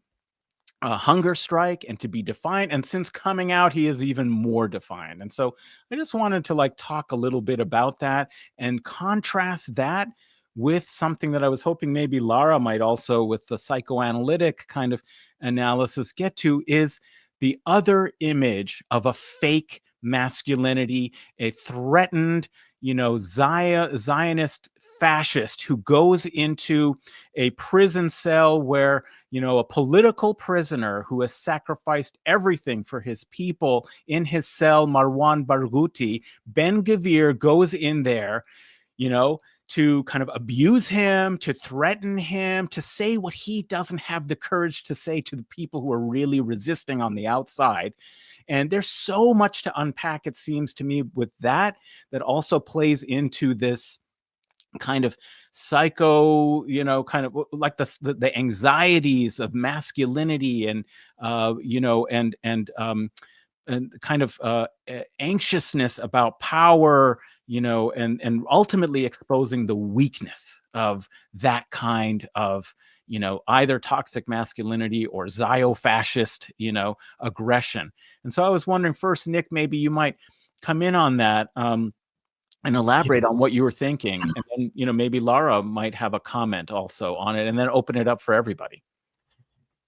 a hunger strike and to be defiant. And since coming out, he is even more defiant. And so I just wanted to talk a little bit about that and contrast that with something that I was hoping maybe Lara might also, with the psychoanalytic kind of analysis, get to, is the other image of a fake masculinity, a threatened, Zionist fascist who goes into a prison cell where, a political prisoner who has sacrificed everything for his people in his cell, Marwan Barghouti, Ben Gvir goes in there, to kind of abuse him, to threaten him, to say what he doesn't have the courage to say to the people who are really resisting on the outside. And there's so much to unpack, it seems to me, with that also plays into this kind of psycho, kind of like the anxieties of masculinity and, and kind of anxiousness about power, and ultimately exposing the weakness of that kind of, either toxic masculinity or Zio-fascist, aggression. And so I was wondering first, Nick, maybe you might come in on that and elaborate on what you were thinking. And then, maybe Lara might have a comment also on it, and then open it up for everybody.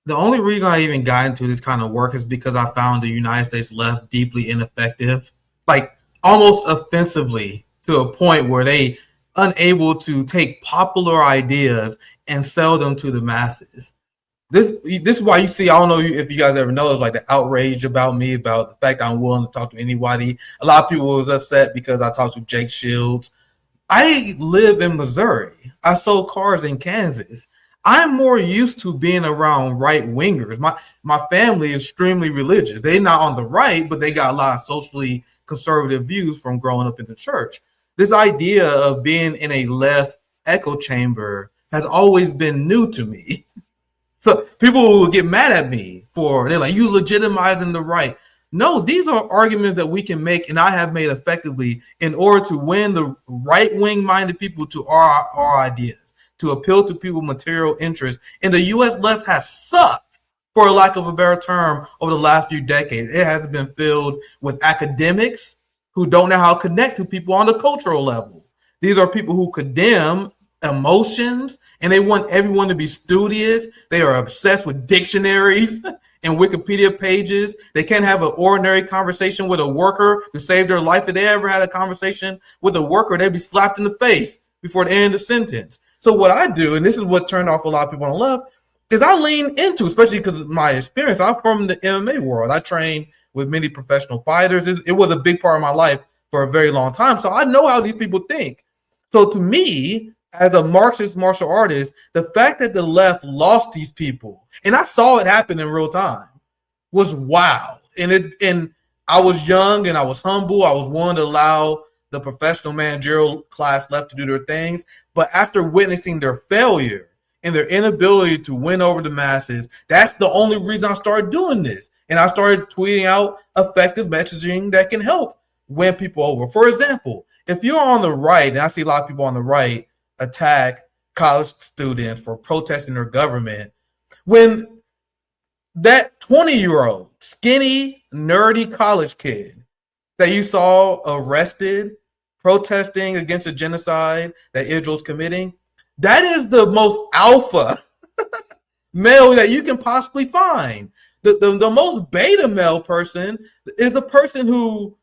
The only reason I even got into this kind of work is because I found the United States left deeply ineffective, like almost offensively, to a point where they unable to take popular ideas and sell them to the masses. This is why you see, I don't know if you guys ever noticed, like the outrage about me, about the fact I'm willing to talk to anybody. A lot of people was upset because I talked to Jake Shields. I live in Missouri. I sold cars in Kansas. I'm more used to being around right wingers. My family is extremely religious. They're not on the right, but they got a lot of socially conservative views from growing up in the church. This idea of being in a left echo chamber has always been new to me. So people will get mad at me for, they're like, you legitimizing the right. No, these are arguments that we can make, and I have made effectively in order to win the right wing minded people to our ideas, to appeal to people's material interests. And the U.S. left has sucked, for lack of a better term, over the last few decades. It has been filled with academics who don't know how to connect to people on the cultural level. These are people who condemn emotions, and they want everyone to be studious. They are obsessed with dictionaries and Wikipedia pages. They can't have an ordinary conversation with a worker to save their life. If they ever had a conversation with a worker, they'd be slapped in the face before the end of the sentence. So what I do, and this is what turned off a lot of people on the left, is I lean into, especially because of my experience, I'm from the MMA world. I trained with many professional fighters. It was a big part of my life for a very long time. So I know how these people think. So to me, as a Marxist martial artist, the fact that the left lost these people, and I saw it happen in real time, was wild. And I was young and I was humble. I was willing to allow the professional managerial class left to do their things. But after witnessing their failure and their inability to win over the masses, that's the only reason I started doing this. And I started tweeting out effective messaging that can help win people over. For example, if you're on the right, and I see a lot of people on the right attack college students for protesting their government, when that 20-year-old skinny nerdy college kid that you saw arrested protesting against a genocide that Israel's committing, that is the most alpha male that you can possibly find. The most beta male person is the person who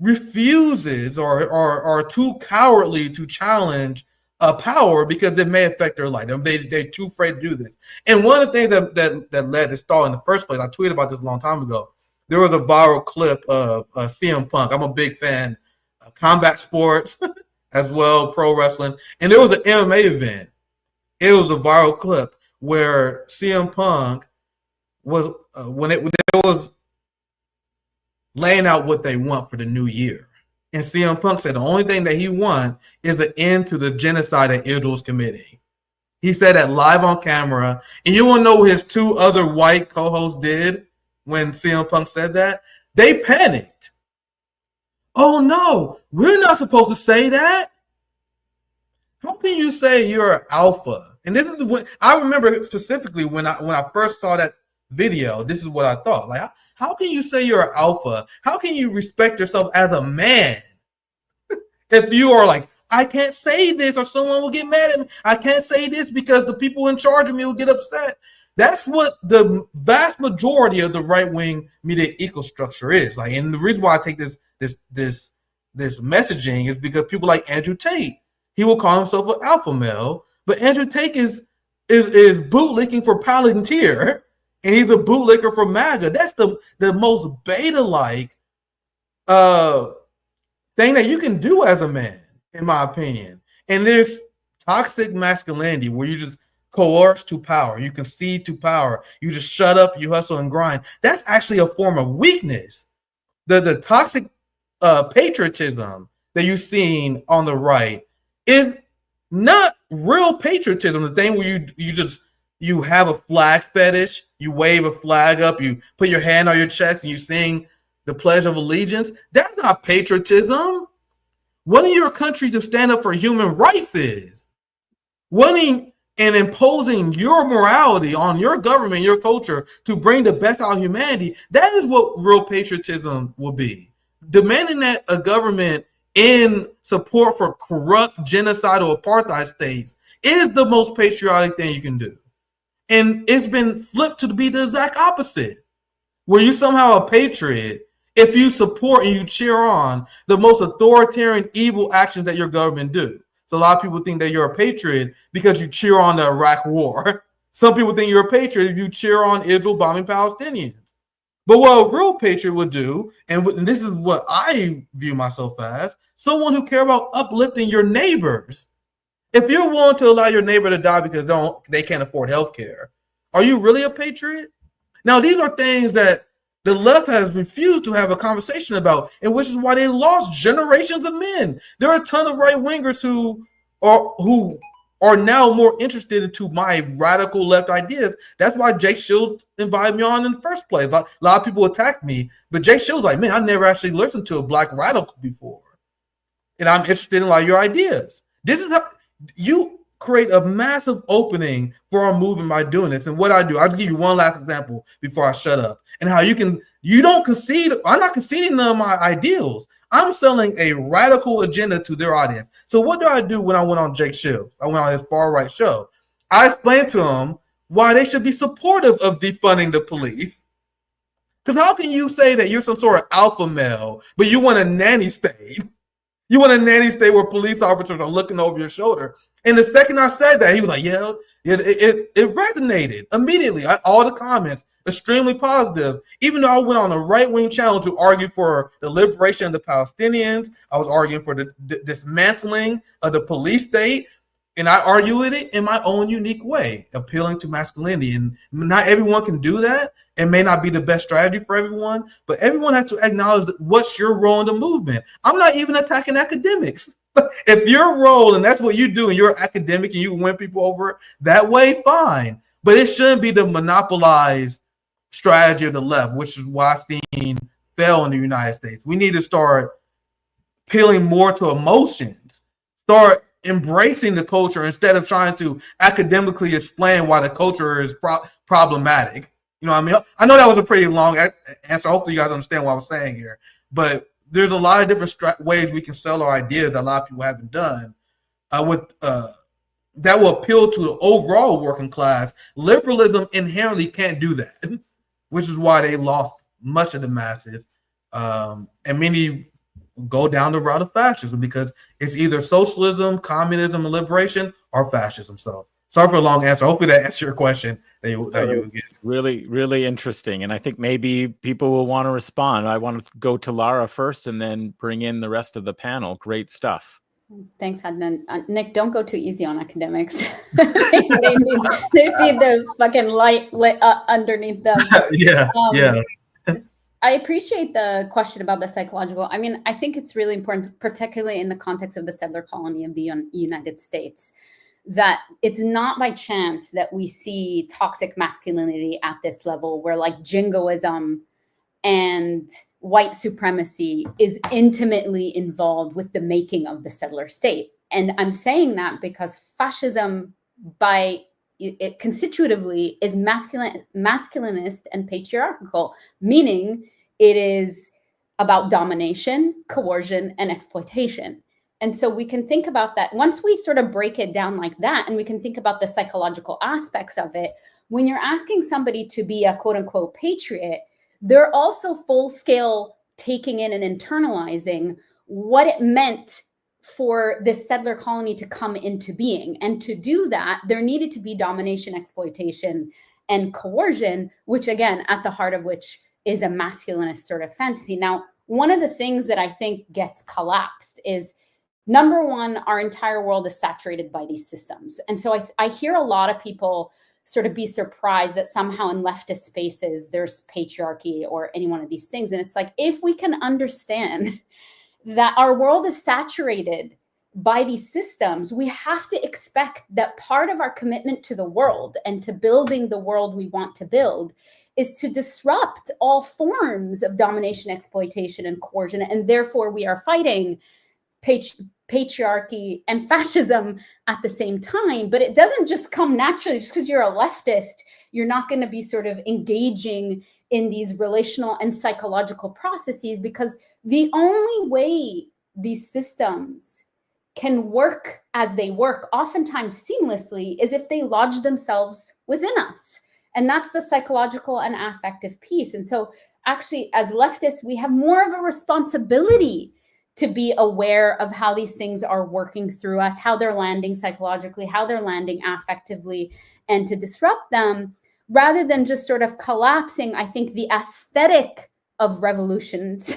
refuses or are too cowardly to challenge a power because it may affect their life. They're too afraid to do this. And one of the things that led to stall in the first place, I tweeted about this a long time ago. There was a viral clip of CM Punk. I'm a big fan of combat sports as well, pro wrestling. And there was an MMA event. It was a viral clip where CM Punk was when it was laying out what they want for the new year. And CM Punk said the only thing that he wants is the end to the genocide that Israel's committing. He said that live on camera. And you want to know what his two other white co-hosts did when CM Punk said that? They panicked. Oh, no, we're not supposed to say that. How can you say you're an alpha? And this is what I remember specifically when I first saw that video. This is what I thought. Like, how can you say you're an alpha? How can you respect yourself as a man if you are like, I can't say this or someone will get mad at me. I can't say this because the people in charge of me will get upset. That's what the vast majority of the right-wing media ecostructure is. Like, and the reason why I take this messaging is because people like Andrew Tate, he will call himself an alpha male, but Andrew Tate is bootlicking for Palantir. And he's a bootlicker for MAGA. That's the most beta-like thing that you can do as a man, in my opinion. And there's toxic masculinity where you just coerce to power. You concede to power. You just shut up, you hustle and grind. That's actually a form of weakness. The toxic patriotism that you've seen on the right is not real patriotism. The thing where you have a flag fetish, you wave a flag up, you put your hand on your chest and you sing the Pledge of Allegiance. That's not patriotism. Wanting your country to stand up for human rights is. Wanting and imposing your morality on your government, your culture to bring the best out of humanity, that is what real patriotism will be. Demanding that a government in support for corrupt, genocidal apartheid states is the most patriotic thing you can do. And it's been flipped to be the exact opposite, where you somehow a patriot if you support and you cheer on the most authoritarian, evil actions that your government do. So a lot of people think that you're a patriot because you cheer on the Iraq war. Some people think you're a patriot if you cheer on Israel bombing Palestinians. But what a real patriot would do, and this is what I view myself as, someone who care about uplifting your neighbors. If you're willing to allow your neighbor to die because they can't afford health care, are you really a patriot? Now, these are things that the left has refused to have a conversation about, and which is why they lost generations of men. There are a ton of right-wingers who are now more interested into my radical left ideas. That's why Jake Shields invited me on in the first place. A lot of people attacked me, but Jake Shields like, man, I never actually listened to a black radical before, and I'm interested in your ideas. This is how you create a massive opening for our movement by doing this. And what I do, I'll give you one last example before I shut up, and how you don't concede. I'm not conceding none of my ideals. I'm selling a radical agenda to their audience. So what do I do when I went on Jake Shields? I went on his far right show. I explained to him why they should be supportive of defunding the police. Because how can you say that you're some sort of alpha male, but you want a nanny state? You want a nanny state where police officers are looking over your shoulder. And the second I said that, he was like, yeah, it resonated immediately. All the comments, extremely positive. Even though I went on a right-wing channel to argue for the liberation of the Palestinians, I was arguing for the dismantling of the police state. And I argue with it in my own unique way, appealing to masculinity. And not everyone can do that. It may not be the best strategy for everyone, but everyone has to acknowledge what's your role in the movement. I'm not even attacking academics. If your role, and that's what you do, and you're academic and you win people over that way, fine. But it shouldn't be the monopolized strategy of the left, which is why I've seen fail in the United States. We need to start appealing more to emotions, start embracing the culture instead of trying to academically explain why the culture is problematic. You know what I mean? I know that was a pretty long answer. Hopefully you guys understand what I was saying here. But there's a lot of different ways we can sell our ideas that a lot of people haven't done that will appeal to the overall working class. Liberalism inherently can't do that, which is why they lost much of the masses. And many go down the route of fascism because it's either socialism, communism, and liberation, or fascism. So sorry for a long answer. Hopefully that answers your question that you get. Really, really interesting. And I think maybe people will want to respond. I want to go to Lara first and then bring in the rest of the panel. Great stuff. Thanks, Adnan. Nick, don't go too easy on academics. they need the fucking light underneath them. Yeah. I appreciate the question about the psychological. I mean, I think it's really important, particularly in the context of the settler colony of the United States, that it's not by chance that we see toxic masculinity at this level where jingoism and white supremacy is intimately involved with the making of the settler state. And I'm saying that because fascism by it constitutively is masculinist and patriarchal, meaning it is about domination, coercion, and exploitation. And so we can think about that once we sort of break it down like that, and we can think about the psychological aspects of it. When you're asking somebody to be a quote unquote patriot, they're also full scale taking in and internalizing what it meant for this settler colony to come into being. And to do that, there needed to be domination, exploitation, and coercion, which again, at the heart of which is a masculinist sort of fantasy. Now, one of the things that I think gets collapsed is, number one, our entire world is saturated by these systems. And so I hear a lot of people sort of be surprised that somehow in leftist spaces, there's patriarchy or any one of these things. And it's like, if we can understand that our world is saturated by these systems, we have to expect that part of our commitment to the world and to building the world we want to build is to disrupt all forms of domination, exploitation, and coercion. And therefore, we are fighting patriarchy and fascism at the same time. But it doesn't just come naturally. Just because you're a leftist, you're not going to be sort of engaging in these relational and psychological processes, because the only way these systems can work as they work, oftentimes seamlessly, is if they lodge themselves within us. And that's the psychological and affective piece. And so actually, as leftists, we have more of a responsibility to be aware of how these things are working through us, how they're landing psychologically, how they're landing affectively, and to disrupt them. rather than just sort of collapsing, I think, the aesthetic of revolutions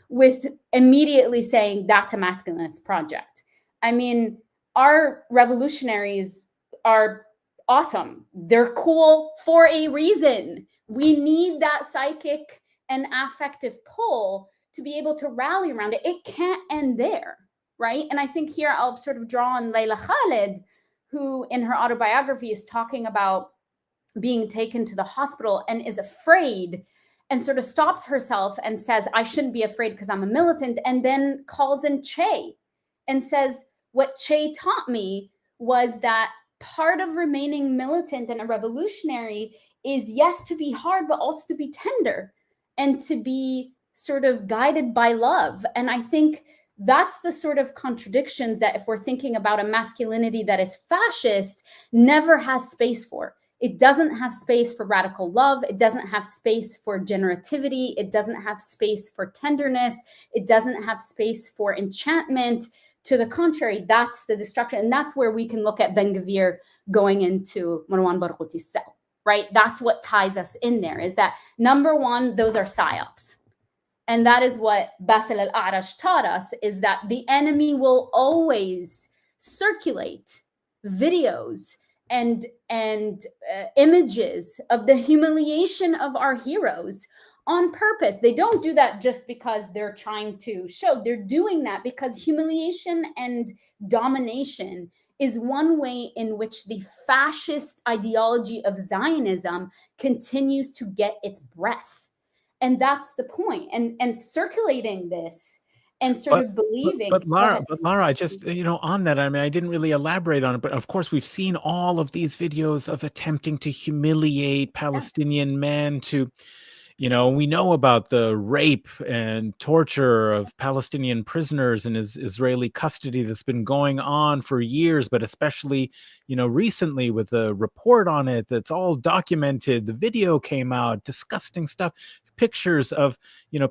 with immediately saying that's a masculinist project. I mean, our revolutionaries are awesome. They're cool for a reason. We need that psychic and affective pull to be able to rally around it. It can't end there, right? And I think here I'll sort of draw on Layla Khalid, who in her autobiography is talking about being taken to the hospital and is afraid and sort of stops herself and says, I shouldn't be afraid because I'm a militant, and then calls in Che and says, what Che taught me was that part of remaining militant and a revolutionary is, yes, to be hard, but also to be tender and to be sort of guided by love. And I think that's the sort of contradictions that, if we're thinking about a masculinity that is fascist, never has space for. It doesn't have space for radical love. It doesn't have space for generativity. It doesn't have space for tenderness. It doesn't have space for enchantment. To the contrary, that's the destruction. And that's where we can look at Ben-Gvir going into Marwan Barghouti's cell, right? That's what ties us in there, is that, number one, those are psyops. And that is what Bassel al-A'rash taught us, is that the enemy will always circulate videos and images of the humiliation of our heroes on purpose. They don't do that just because they're trying to show. They're doing that because humiliation and domination is one way in which the fascist ideology of Zionism continues to get its breath. And that's the point. And circulating this and sort of believing. But Lara, I just, on that, I mean, I didn't really elaborate on it, but of course we've seen all of these videos of attempting to humiliate Palestinian men to, we know about the rape and torture of Palestinian prisoners in Israeli custody that's been going on for years, but especially, recently with the report on it that's all documented. The video came out, disgusting stuff. Pictures of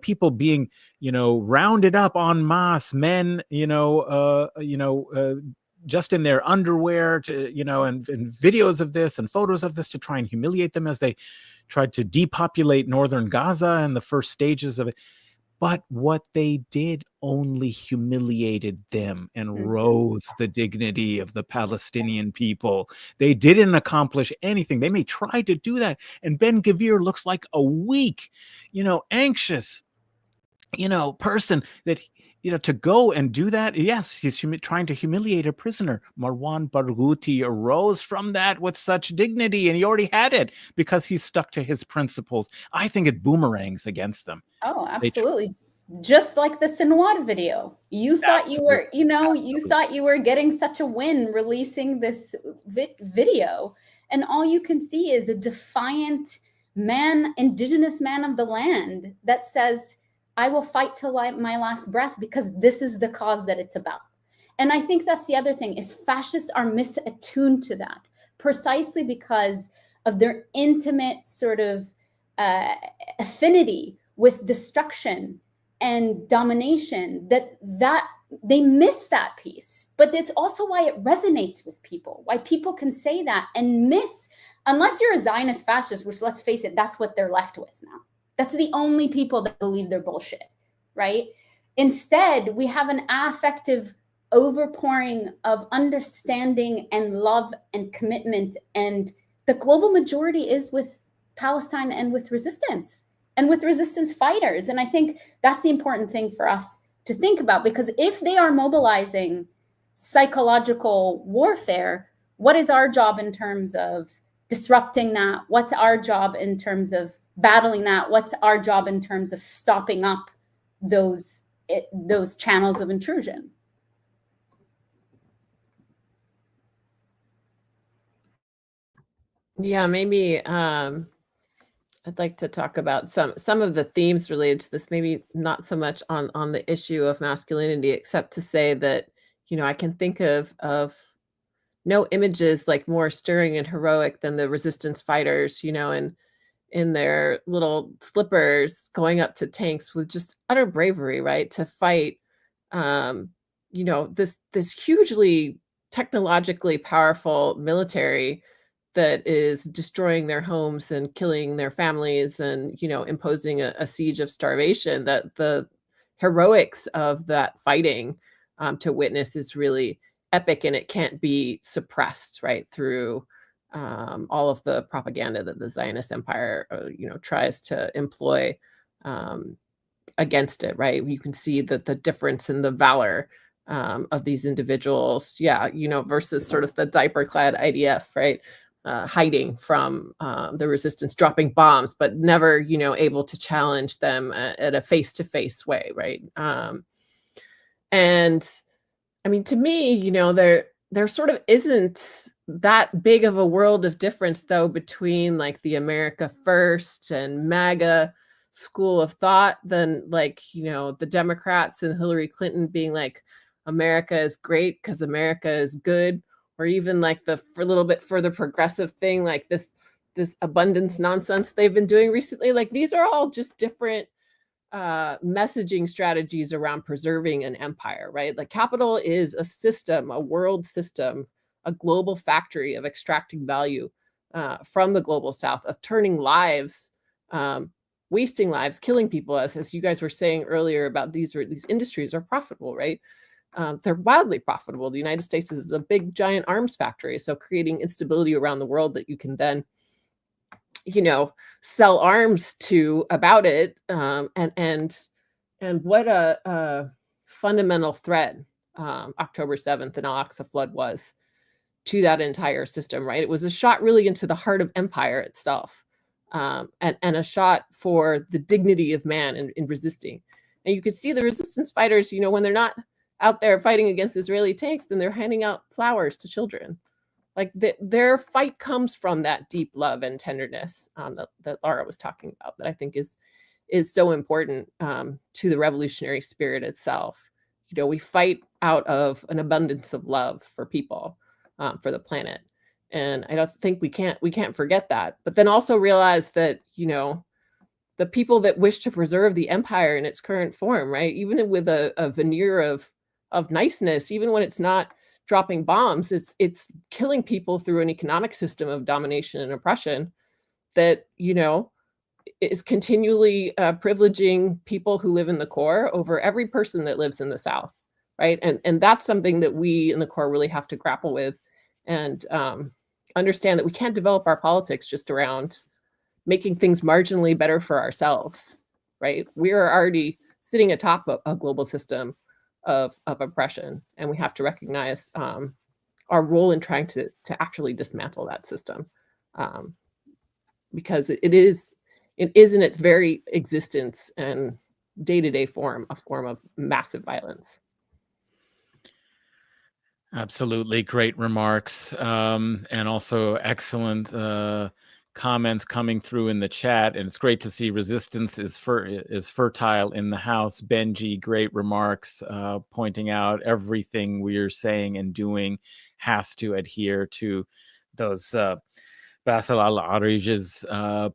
people being rounded up en masse, men just in their underwear, to and videos of this and photos of this to try and humiliate them as they tried to depopulate northern Gaza and the first stages of it. But what they did only humiliated them and rose the dignity of the Palestinian people. They didn't accomplish anything. They may try to do that. And Ben-Gvir looks like a weak, anxious, person that, to go and do that. Yes, he's trying to humiliate a prisoner. Marwan Barghouti arose from that with such dignity, and he already had it because he's stuck to his principles. I think it boomerangs against them. Oh, absolutely. Just like the Sinwar video. You thought you were, you thought you were getting such a win releasing this video, and all you can see is a defiant man, indigenous man of the land that says, I will fight till my last breath because this is the cause that it's about. And I think that's the other thing, is fascists are misattuned to that precisely because of their intimate sort of affinity with destruction and domination, that they miss that piece. But it's also why it resonates with people, why people can say that and miss, unless you're a Zionist fascist, which, let's face it, that's what they're left with now. That's the only people that believe their bullshit, right? Instead, we have an affective overpouring of understanding and love and commitment. And the global majority is with Palestine and with resistance fighters. And I think that's the important thing for us to think about, because if they are mobilizing psychological warfare, what is our job in terms of disrupting that? What's our job in terms of battling that? What's our job in terms of stopping up those channels of intrusion? Yeah, maybe I'd like to talk about some of the themes related to this, maybe not so much on the issue of masculinity, except to say that, I can think of no images like more stirring and heroic than the resistance fighters, and in their little slippers going up to tanks with just utter bravery, right? To fight, this hugely technologically powerful military that is destroying their homes and killing their families and, imposing a siege of starvation, that the heroics of that fighting to witness is really epic, and it can't be suppressed, right, through all of the propaganda that the Zionist empire, tries to employ against it, right? You can see that the difference in the valor of these individuals, versus sort of the diaper-clad IDF, right? Hiding from the resistance, dropping bombs, but never, able to challenge them at a face-to-face way, right? And I mean, to me, there sort of isn't that big of a world of difference, though, between like the America First and MAGA school of thought than the Democrats and Hillary Clinton being like, America is great because America is good, or even like the little bit further progressive thing, like this abundance nonsense they've been doing recently. Like, these are all just different messaging strategies around preserving an empire, right? Like, capital is a system, a world system, a global factory of extracting value from the global south, of turning lives, wasting lives, killing people, as you guys were saying earlier about these industries are profitable, right? They're wildly profitable. The United States is a big, giant arms factory. So creating instability around the world that you can then, sell arms to about it. And what a fundamental threat October 7th and Al-Aqsa flood was to that entire system, right? It was a shot really into the heart of empire itself, and a shot for the dignity of man in resisting. And you could see the resistance fighters, when they're not out there fighting against Israeli tanks, then they're handing out flowers to children. Like, their fight comes from that deep love and tenderness that Lara was talking about, that I think is so important to the revolutionary spirit itself. We fight out of an abundance of love for people, for the planet. And I don't think we can't forget that, but then also realize that, the people that wish to preserve the empire in its current form, right? Even with a veneer of niceness, even when it's not dropping bombs, it's killing people through an economic system of domination and oppression that, is continually privileging people who live in the core over every person that lives in the South, right? And that's something that we in the core really have to grapple with, and understand that we can't develop our politics just around making things marginally better for ourselves, right? We are already sitting atop a global system of oppression, and we have to recognize our role in trying to actually dismantle that system, because it is in its very existence and day-to-day form a form of massive violence. Absolutely. Great remarks. And also excellent comments coming through in the chat. And it's great to see resistance is fertile in the house. Benji, great remarks, pointing out everything we are saying and doing has to adhere to those Basil al-Arij's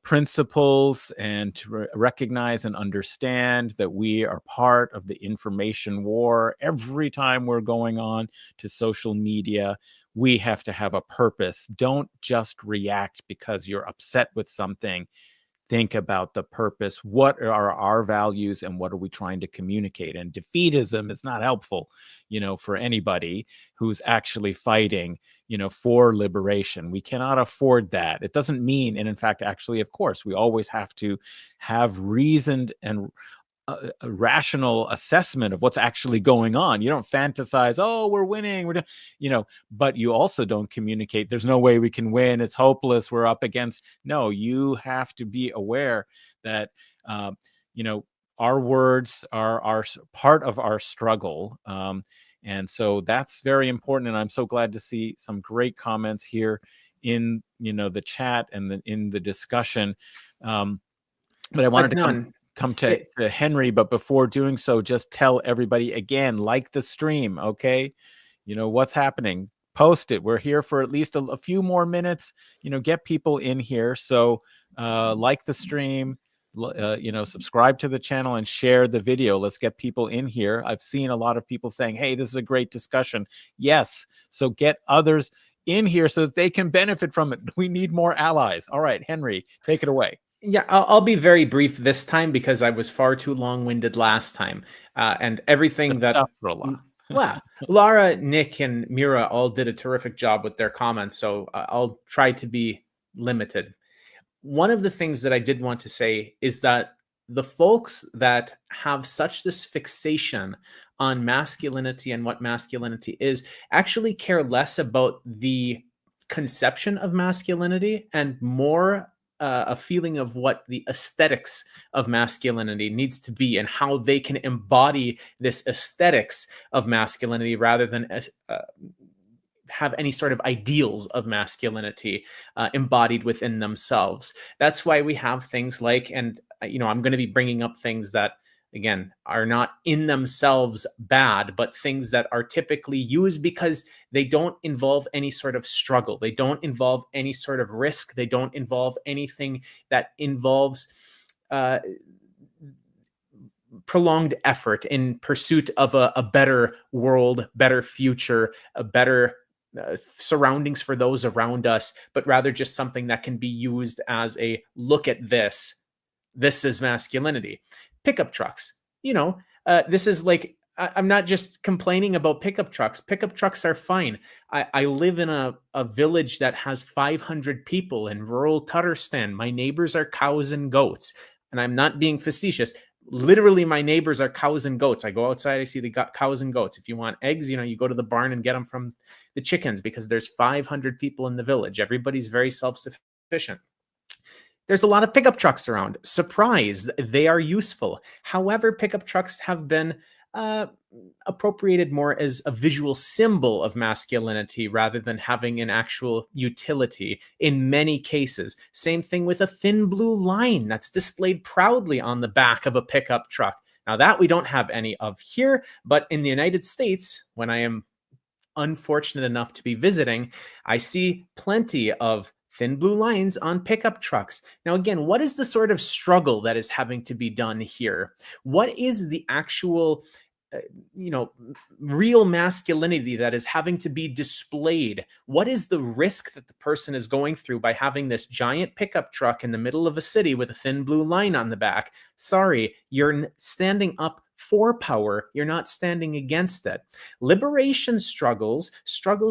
principles, and to recognize and understand that we are part of the information war. Every time we're going on to social media, we have to have a purpose. Don't just react because you're upset with something. Think about the purpose. What are our values and what are we trying to communicate? And defeatism is not helpful, for anybody who's actually fighting, for liberation. We cannot afford that. It doesn't mean, and in fact, actually, of course, we always have to have reasoned and a rational assessment of what's actually going on. You don't fantasize, oh, we're winning, but you also don't communicate, there's no way we can win, it's hopeless, we're up against. No, you have to be aware that, our words are part of our struggle. And so that's very important. And I'm so glad to see some great comments here in, the chat and in the discussion. But I wanted to come to Henry, but before doing so, just tell everybody again, like the stream, okay? What's happening, post it. We're here for at least a few more minutes, get people in here. So like the stream, subscribe to the channel and share the video. Let's get people in here. I've seen a lot of people saying, hey, this is a great discussion. Yes, so get others in here so that they can benefit from it. We need more allies. All right, Henry, take it away. Yeah, I'll be very brief this time because I was far too long-winded last time. And everything that... Well, Lara, Nick, and Mirah all did a terrific job with their comments, so I'll try to be limited. One of the things that I did want to say is that the folks that have such this fixation on masculinity and what masculinity is actually care less about the conception of masculinity and more a feeling of what the aesthetics of masculinity needs to be and how they can embody this aesthetics of masculinity rather than have any sort of ideals of masculinity embodied within themselves. That's why we have things like, and I'm going to be bringing up things that, again, are not in themselves bad, but things that are typically used because they don't involve any sort of struggle. They don't involve any sort of risk. They don't involve anything that involves prolonged effort in pursuit of a better world, better future, a better surroundings for those around us, but rather just something that can be used as a look at this. This is masculinity. Pickup trucks. This is like, I'm not just complaining about pickup trucks. Pickup trucks are fine. I live in a village that has 500 people in rural Tatarstan. My neighbors are cows and goats. And I'm not being facetious. Literally, my neighbors are cows and goats. I go outside, I see they got cows and goats. If you want eggs, you go to the barn and get them from the chickens because there's 500 people in the village. Everybody's very self-sufficient. There's a lot of pickup trucks around. Surprise, they are useful. However, pickup trucks have been appropriated more as a visual symbol of masculinity rather than having an actual utility in many cases. Same thing with a thin blue line that's displayed proudly on the back of a pickup truck. Now that we don't have any of here, but in the United States, when I am unfortunate enough to be visiting, I see plenty of thin blue lines on pickup trucks. Now, again, what is the sort of struggle that is having to be done here? What is the actual, real masculinity that is having to be displayed? What is the risk that the person is going through by having this giant pickup truck in the middle of a city with a thin blue line on the back? Sorry, you're standing up for power. You're not standing against it. Liberation struggles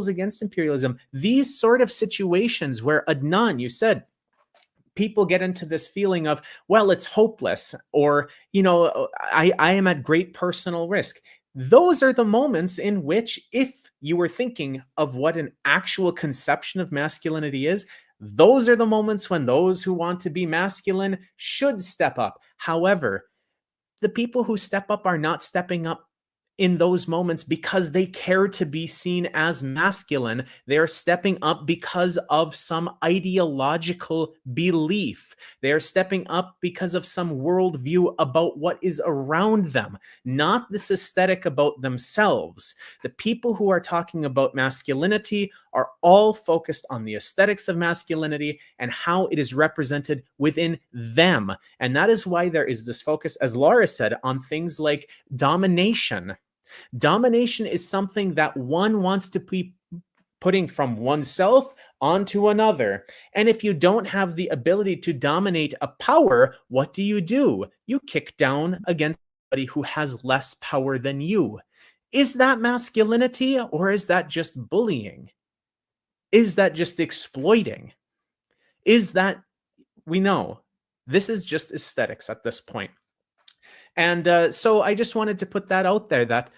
against imperialism, these sort of situations where, Adnan, you said, people get into this feeling of, well, it's hopeless, or, I am at great personal risk. Those are the moments in which, if you were thinking of what an actual conception of masculinity is, those are the moments when those who want to be masculine should step up. However, the people who step up are not stepping up in those moments because they care to be seen as masculine. They are stepping up because of some ideological belief. They are stepping up because of some worldview about what is around them, not this aesthetic about themselves. The people who are talking about masculinity are all focused on the aesthetics of masculinity and how it is represented within them. And that is why there is this focus, as Lara said, on things like domination. Domination is something that one wants to be putting from oneself onto another. And if you don't have the ability to dominate a power, what do? You kick down against somebody who has less power than you. Is that masculinity, or is that just bullying? Is that just exploiting? Is that, we know, this is just aesthetics at this point. And so I just wanted to put that out there that,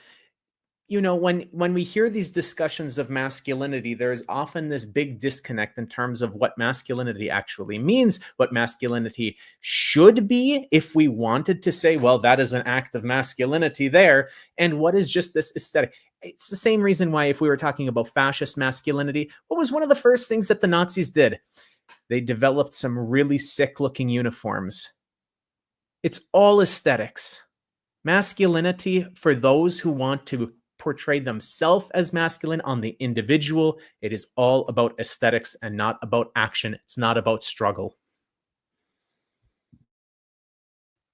when we hear these discussions of masculinity, there is often this big disconnect in terms of what masculinity actually means, what masculinity should be if we wanted to say, well, that is an act of masculinity there, and what is just this aesthetic. It's the same reason why, if we were talking about fascist masculinity, what was one of the first things that the Nazis did? They developed some really sick-looking uniforms. It's all aesthetics. Masculinity, for those who want to portray themselves as masculine on the individual, it is all about aesthetics and not about action. It's not about struggle.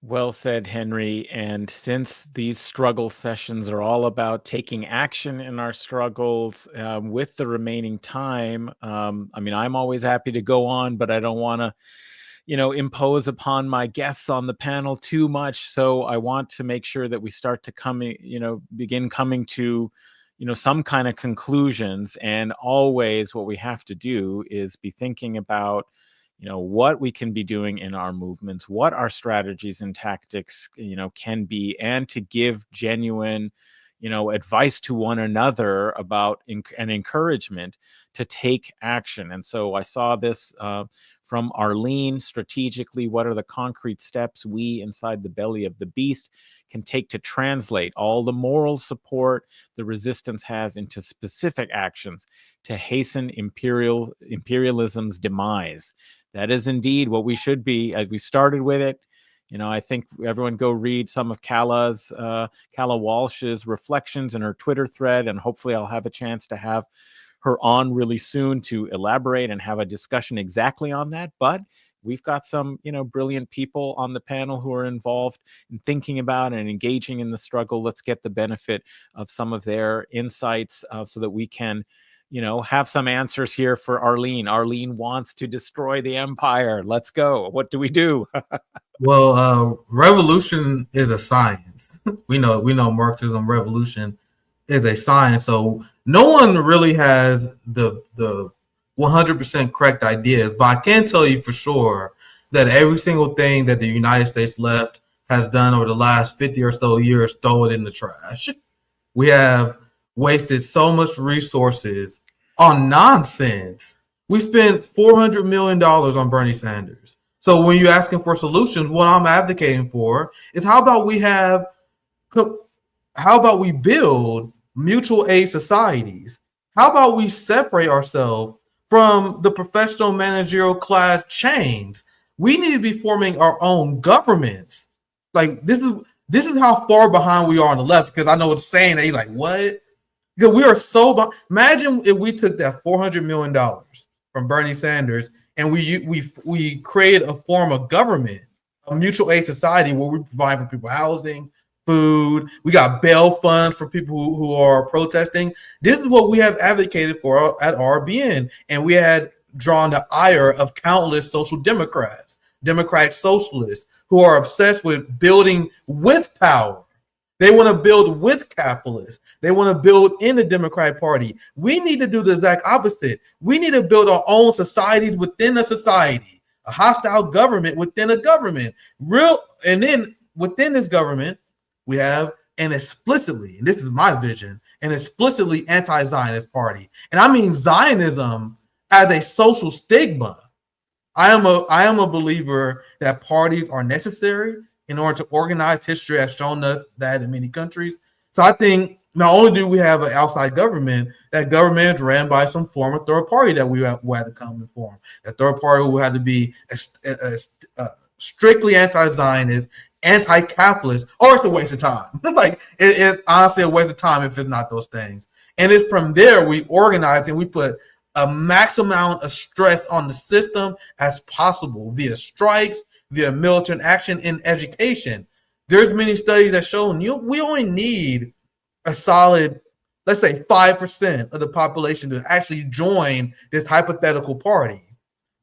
Well said, Henry. And since these struggle sessions are all about taking action in our struggles, with the remaining time, I mean, I'm always happy to go on, but I don't want to, impose upon my guests on the panel too much. So I want to make sure that we start to begin coming to, some kind of conclusions. And always what we have to do is be thinking about, what we can be doing in our movements, what our strategies and tactics, can be, and to give genuine, advice to one another about and encouragement to take action. And so I saw this from Arlene: strategically, what are the concrete steps we inside the belly of the beast can take to translate all the moral support the resistance has into specific actions to hasten imperialism's demise? That is indeed what we should be, as we started with it. I think everyone go read some of Kala Walsh's reflections in her Twitter thread, and hopefully I'll have a chance to have her on really soon to elaborate and have a discussion exactly on that. But we've got some, brilliant people on the panel who are involved in thinking about and engaging in the struggle. Let's get the benefit of some of their insights so that we can, have some answers here for Arlene. Arlene wants to destroy the empire. Let's go. What do we do? Well, revolution is a science. we know Marxism, revolution is a science. So no one really has the 100% correct ideas, but I can tell you for sure that every single thing that the United States left has done over the last 50 or so years, throw it in the trash. We have wasted so much resources on nonsense. We spent $400 million on Bernie Sanders. So when you're asking for solutions, what I'm advocating for is how about we build mutual aid societies? How about we separate ourselves from the professional managerial class chains? We need to be forming our own governments. Like this is how far behind we are on the left, because I know it's saying that you're like, what? Because we are so behind. Imagine if we took that $400 million from Bernie Sanders and we created a form of government, a mutual aid society where we provide for people housing, food. We got bail funds for people who are protesting. This is what we have advocated for at RBN, and we had drawn the ire of countless social democrats, democratic socialists who are obsessed with building with power. They want to build with capitalists. They want to build in the Democratic Party. We need to do the exact opposite. We need to build our own societies within a society, a hostile government within a government. And then within this government, we have an explicitly, and this is my vision, an explicitly anti-Zionist party. And I mean Zionism as a social stigma. I am a believer that parties are necessary in order to organize. History has shown us that in many countries. So I think not only do we have an outside government, that government is ran by some form of third party that we had to come and form. That third party will have to be strictly anti-Zionist, anti-capitalist, or it's a waste of time. Like it's honestly a waste of time if it's not those things. And it's from there we organize and we put a maximum amount of stress on the system as possible via strikes, via militant action in education. There's many studies that show we only need a solid, let's say 5% of the population to actually join this hypothetical party.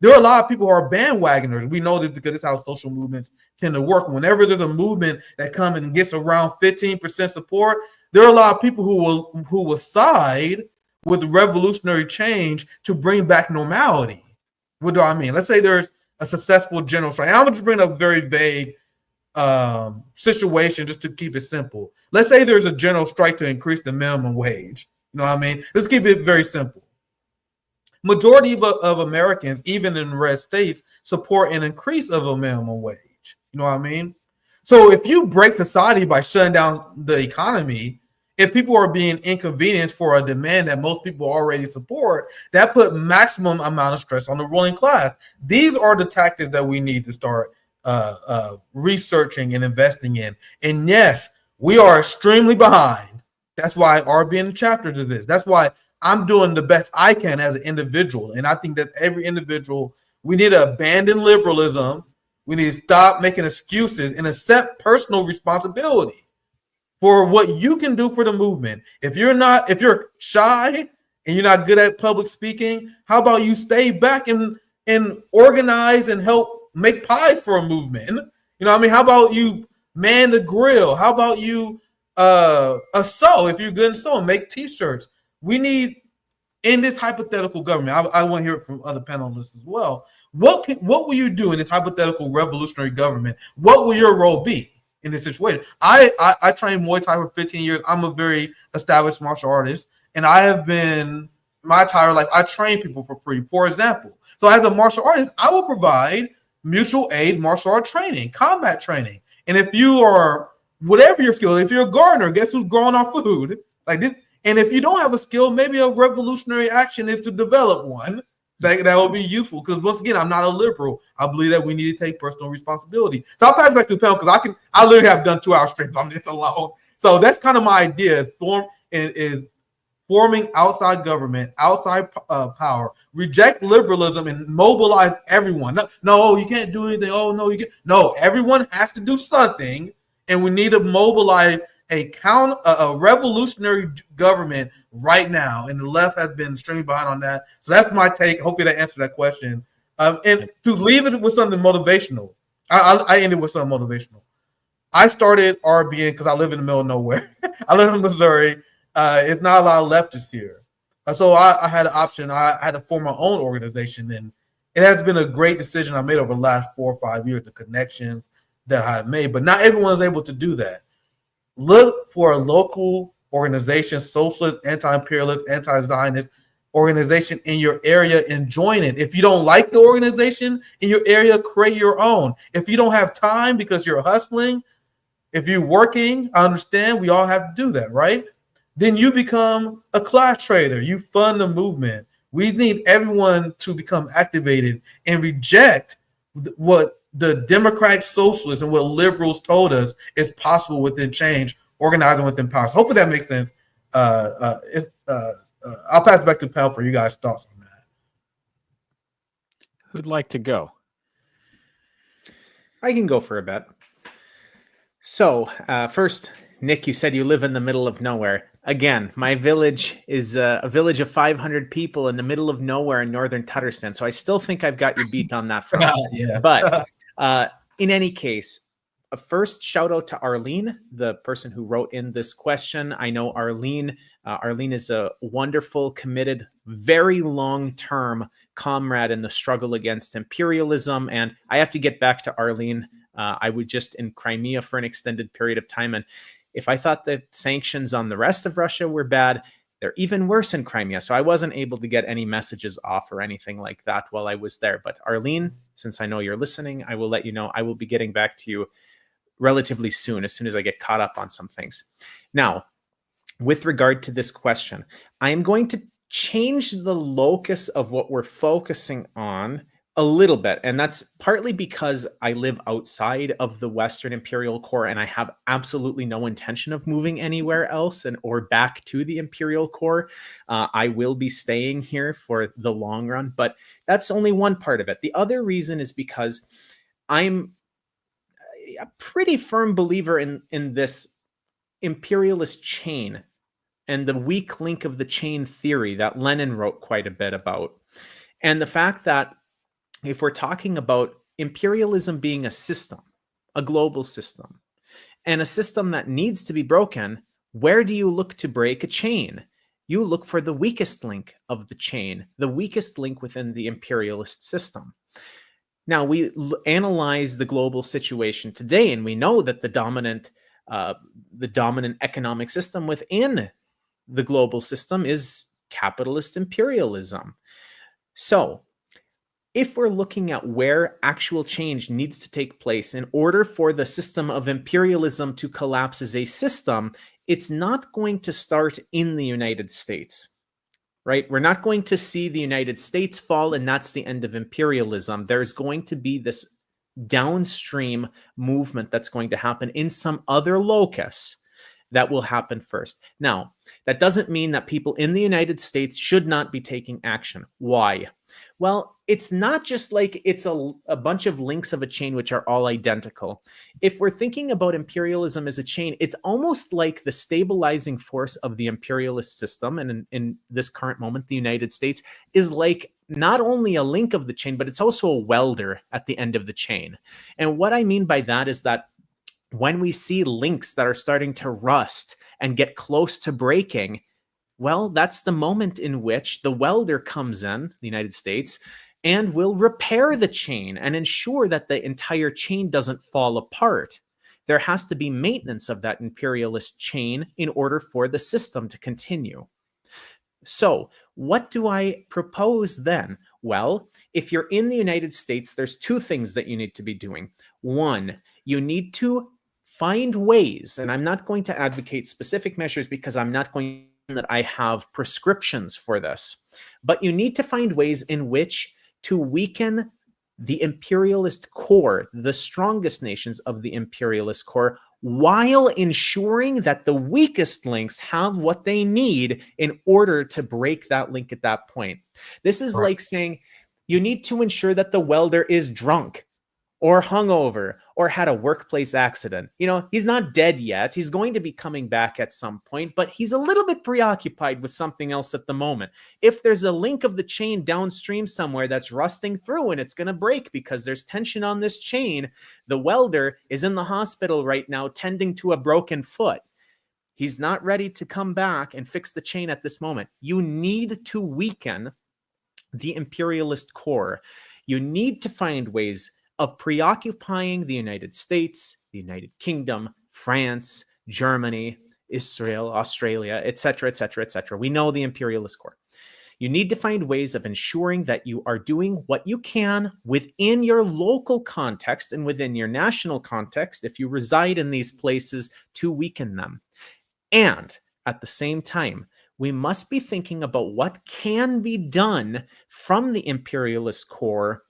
There are a lot of people who are bandwagoners. We know this because it's how social movements tend to work. Whenever there's a movement that comes and gets around 15% support, there are a lot of people who will side with revolutionary change to bring back normality. What do I mean? Let's say there's a successful general strike. I'm just bring up a very vague situation just to keep it simple. Let's say there's a general strike to increase the minimum wage. You know what I mean? Let's keep it very simple. Majority of Americans, even in red states, support an increase of a minimum wage. You know what I mean? So if you break society by shutting down the economy, if people are being inconvenienced for a demand that most people already support, that put maximum amount of stress on the ruling class. These are the tactics that we need to start researching and investing in. And yes, we are extremely behind. That's why RBN chapter to this. That's why I'm doing the best I can as an individual. And I think that every individual, we need to abandon liberalism. We need to stop making excuses and accept personal responsibility for what you can do for the movement. If you're shy and you're not good at public speaking, how about you stay back and organize and help make pies for a movement? You know what I mean? How about you man the grill? How about you sew if you're good in sewing, make t-shirts? We need, in this hypothetical government, I want to hear it from other panelists as well. What will you do in this hypothetical revolutionary government? What will your role be in this situation? I trained Muay Thai for 15 years. I'm a very established martial artist, and I have been my entire life. I train people for free, for example. So as a martial artist, I will provide mutual aid martial art training, combat training. And if you are, whatever your skill, if you're a gardener, guess who's growing our food? Like this. And if you don't have a skill, maybe a revolutionary action is to develop one that will be useful. Because once again, I'm not a liberal. I believe that we need to take personal responsibility. So I'll pass it back to the panel because I literally have done 2-hour streams on this alone. So that's kind of my idea. Is forming outside government, outside power, reject liberalism, and mobilize everyone. No, you can't do anything. Oh no, you can't. No, everyone has to do something, and we need to mobilize a revolutionary government right now, and the left has been stringing behind on that. So that's my take. Hopefully that answered that question. And to leave it with something motivational, I ended with something motivational. I started RBN because I live in the middle of nowhere. I live in Missouri. It's not a lot of leftists here. So I had an option. I had to form my own organization, and it has been a great decision I made over the last 4 or 5 years, the connections that I've made. But not everyone's able to do that. Look for a local organization, socialist, anti-imperialist, anti-Zionist organization in your area and join it. If you don't like the organization in your area, create your own. If you don't have time because you're hustling, if you're working, I understand we all have to do that, right? Then you become a class trader. You fund the movement. We need everyone to become activated and reject what the democratic socialists and what liberals told us is possible within change, organizing within power. So hopefully that makes sense. I'll pass it back to the panel for you guys' thoughts on that. Who'd like to go? I can go for a bit. So first, Nick, you said you live in the middle of nowhere. Again, my village is a village of 500 people in the middle of nowhere in northern Tatterstan. So I still think I've got you beat on that front. Yeah. But in any case, a first shout out to Arlene, the person who wrote in this question. I know Arlene. Arlene is a wonderful, committed, very long-term comrade in the struggle against imperialism. And I have to get back to Arlene. I was just in Crimea for an extended period of time. And if I thought the sanctions on the rest of Russia were bad, they're even worse in Crimea. So I wasn't able to get any messages off or anything like that while I was there. But Arlene, since I know you're listening, I will let you know I will be getting back to you relatively soon as I get caught up on some things. Now, with regard to this question, I am going to change the locus of what we're focusing on a little bit. And that's partly because I live outside of the Western Imperial Core and I have absolutely no intention of moving anywhere else or back to the Imperial Core. I will be staying here for the long run, but that's only one part of it. The other reason is because I'm a pretty firm believer in this imperialist chain and the weak link of the chain theory that Lenin wrote quite a bit about. And the fact that if we're talking about imperialism being a system, a global system, and a system that needs to be broken, where do you look to break a chain? You look for the weakest link of the chain, the weakest link within the imperialist system. Now, we analyze the global situation today, and we know that the dominant economic system within the global system is capitalist imperialism. So, if we're looking at where actual change needs to take place in order for the system of imperialism to collapse as a system, it's not going to start in the United States, right? We're not going to see the United States fall and that's the end of imperialism. There's going to be this downstream movement that's going to happen in some other locus that will happen first. Now, that doesn't mean that people in the United States should not be taking action. Why? Well, it's not just like it's a bunch of links of a chain which are all identical. If we're thinking about imperialism as a chain, it's almost like the stabilizing force of the imperialist system, and in this current moment, the United States, is like not only a link of the chain, but it's also a welder at the end of the chain. And what I mean by that is that when we see links that are starting to rust and get close to breaking, well, that's the moment in which the welder comes in, the United States, and will repair the chain and ensure that the entire chain doesn't fall apart. There has to be maintenance of that imperialist chain in order for the system to continue. So, what do I propose then? Well, if you're in the United States, there's two things that you need to be doing. One, you need to find ways, and I'm not going to advocate specific measures because I'm not going that I have prescriptions for this, but you need to find ways in which to weaken the imperialist core, the strongest nations of the imperialist core, while ensuring that the weakest links have what they need in order to break that link at that point. This is like saying you need to ensure that the welder is drunk or hungover, or had a workplace accident. You know, he's not dead yet. He's going to be coming back at some point, but he's a little bit preoccupied with something else at the moment. If there's a link of the chain downstream somewhere that's rusting through and it's going to break because there's tension on this chain, the welder is in the hospital right now tending to a broken foot. He's not ready to come back and fix the chain at this moment. You need to weaken the imperialist core. You need to find ways of preoccupying the United States, the United Kingdom, France, Germany, Israel, Australia, etc., etc., etc. We know the imperialist core. You need to find ways of ensuring that you are doing what you can within your local context and within your national context, if you reside in these places, to weaken them. And at the same time, we must be thinking about what can be done from the imperialist core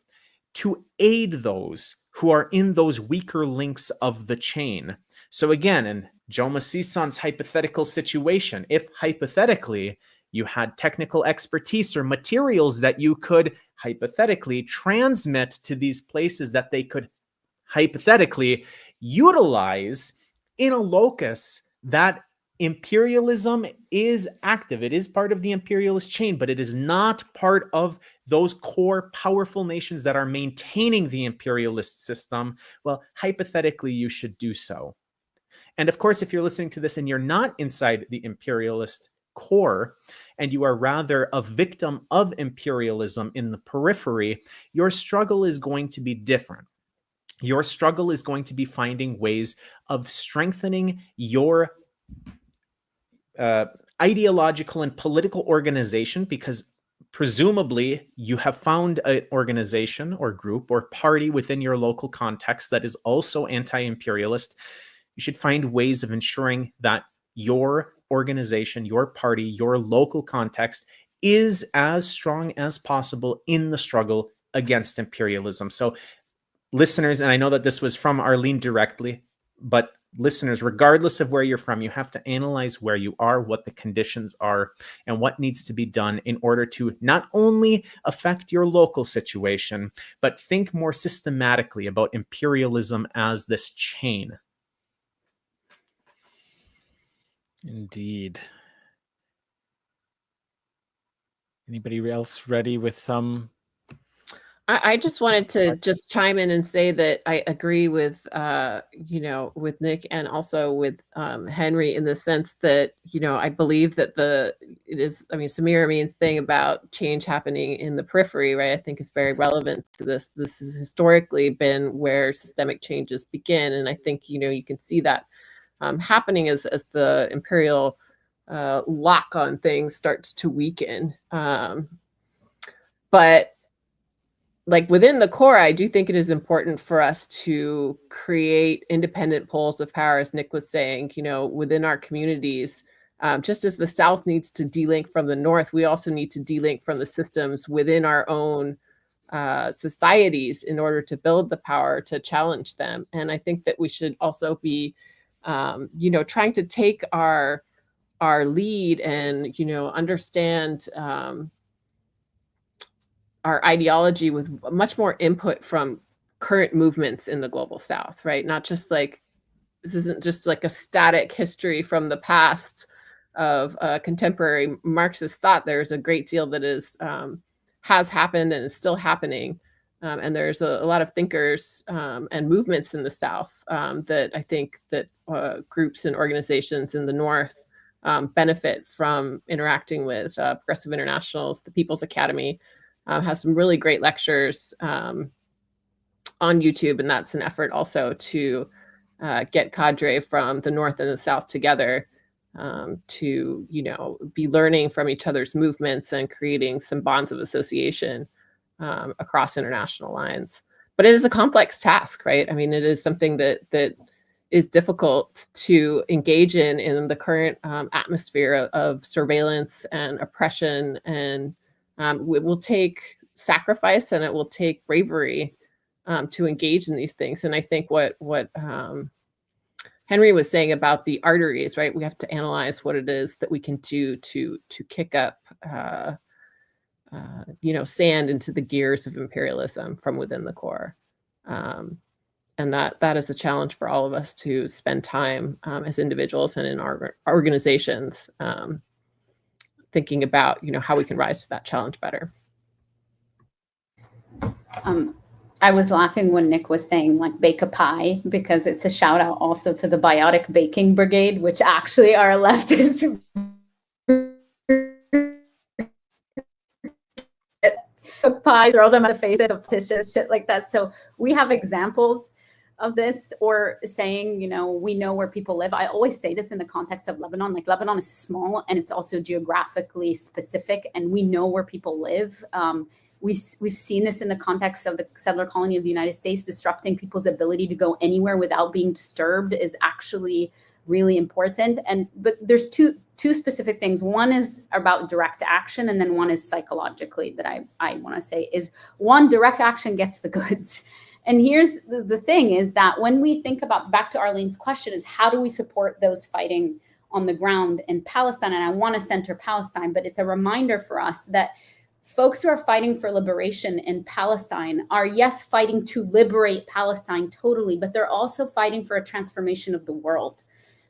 to aid those who are in those weaker links of the chain. So again, in Joma Sison's hypothetical situation, if hypothetically you had technical expertise or materials that you could hypothetically transmit to these places that they could hypothetically utilize in a locus that imperialism is active. It is part of the imperialist chain, but it is not part of those core powerful nations that are maintaining the imperialist system. Well, hypothetically, you should do so. And of course, if you're listening to this and you're not inside the imperialist core, and you are rather a victim of imperialism in the periphery, your struggle is going to be different. Your struggle is going to be finding ways of strengthening your ideological and political organization, because presumably you have found an organization or group or party within your local context that is also anti-imperialist. You should find ways of ensuring that your organization, your party, your local context is as strong as possible in the struggle against imperialism. So listeners, and I know that this was from Arlene directly, but listeners, regardless of where you're from, you have to analyze where you are, what the conditions are, and what needs to be done in order to not only affect your local situation, but think more systematically about imperialism as this chain. Indeed. Anybody else ready with some? I just wanted to just chime in and say that I agree with, with Nick and also with Henry, in the sense that, I believe that Samir Amin's thing about change happening in the periphery, right, I think is very relevant to this. This has historically been where systemic changes begin. And I think, you can see that happening as the imperial lock on things starts to weaken. But like within the core, I do think it is important for us to create independent poles of power, as Nick was saying, within our communities. Just as the South needs to delink from the North, we also need to delink from the systems within our own societies in order to build the power to challenge them. And I think that we should also be, trying to take our lead and, understand our ideology with much more input from current movements in the global South, right? Not just like, this isn't just like a static history from the past of contemporary Marxist thought. There's a great deal that is has happened and is still happening. And there's a lot of thinkers and movements in the South that I think that groups and organizations in the North benefit from interacting with. Progressive Internationals, the People's Academy has some really great lectures on YouTube, and that's an effort also to get cadre from the North and the South together to, you know, be learning from each other's movements and creating some bonds of association across international lines. But it is a complex task, right? I mean, it is something that is difficult to engage in the current atmosphere of surveillance and oppression, and it will take sacrifice and it will take bravery to engage in these things. And I think what Henry was saying about the arteries, right? We have to analyze what it is that we can do to kick up you know, sand into the gears of imperialism from within the core. And that is a challenge for all of us to spend time as individuals and in our organizations thinking about, you know, how we can rise to that challenge better. I was laughing when Nick was saying like bake a pie, because it's a shout out also to the Biotic Baking Brigade, which actually are leftists. Cook pies, throw them at the faces of politicians, shit like that. So we have examples of this, or saying, you know, we know where people live. I always say this in the context of Lebanon, like Lebanon is small and it's also geographically specific, and we know where people live. We've seen this in the context of the settler colony of the United States. Disrupting people's ability to go anywhere without being disturbed is actually really important. But there's two specific things. One is about direct action, and then one is psychologically that I want to say is, one, direct action gets the goods. And here's the thing is that when we think about, back to Arlene's question, is how do we support those fighting on the ground in Palestine? And I want to center Palestine, but it's a reminder for us that folks who are fighting for liberation in Palestine are, yes, fighting to liberate Palestine totally, but they're also fighting for a transformation of the world.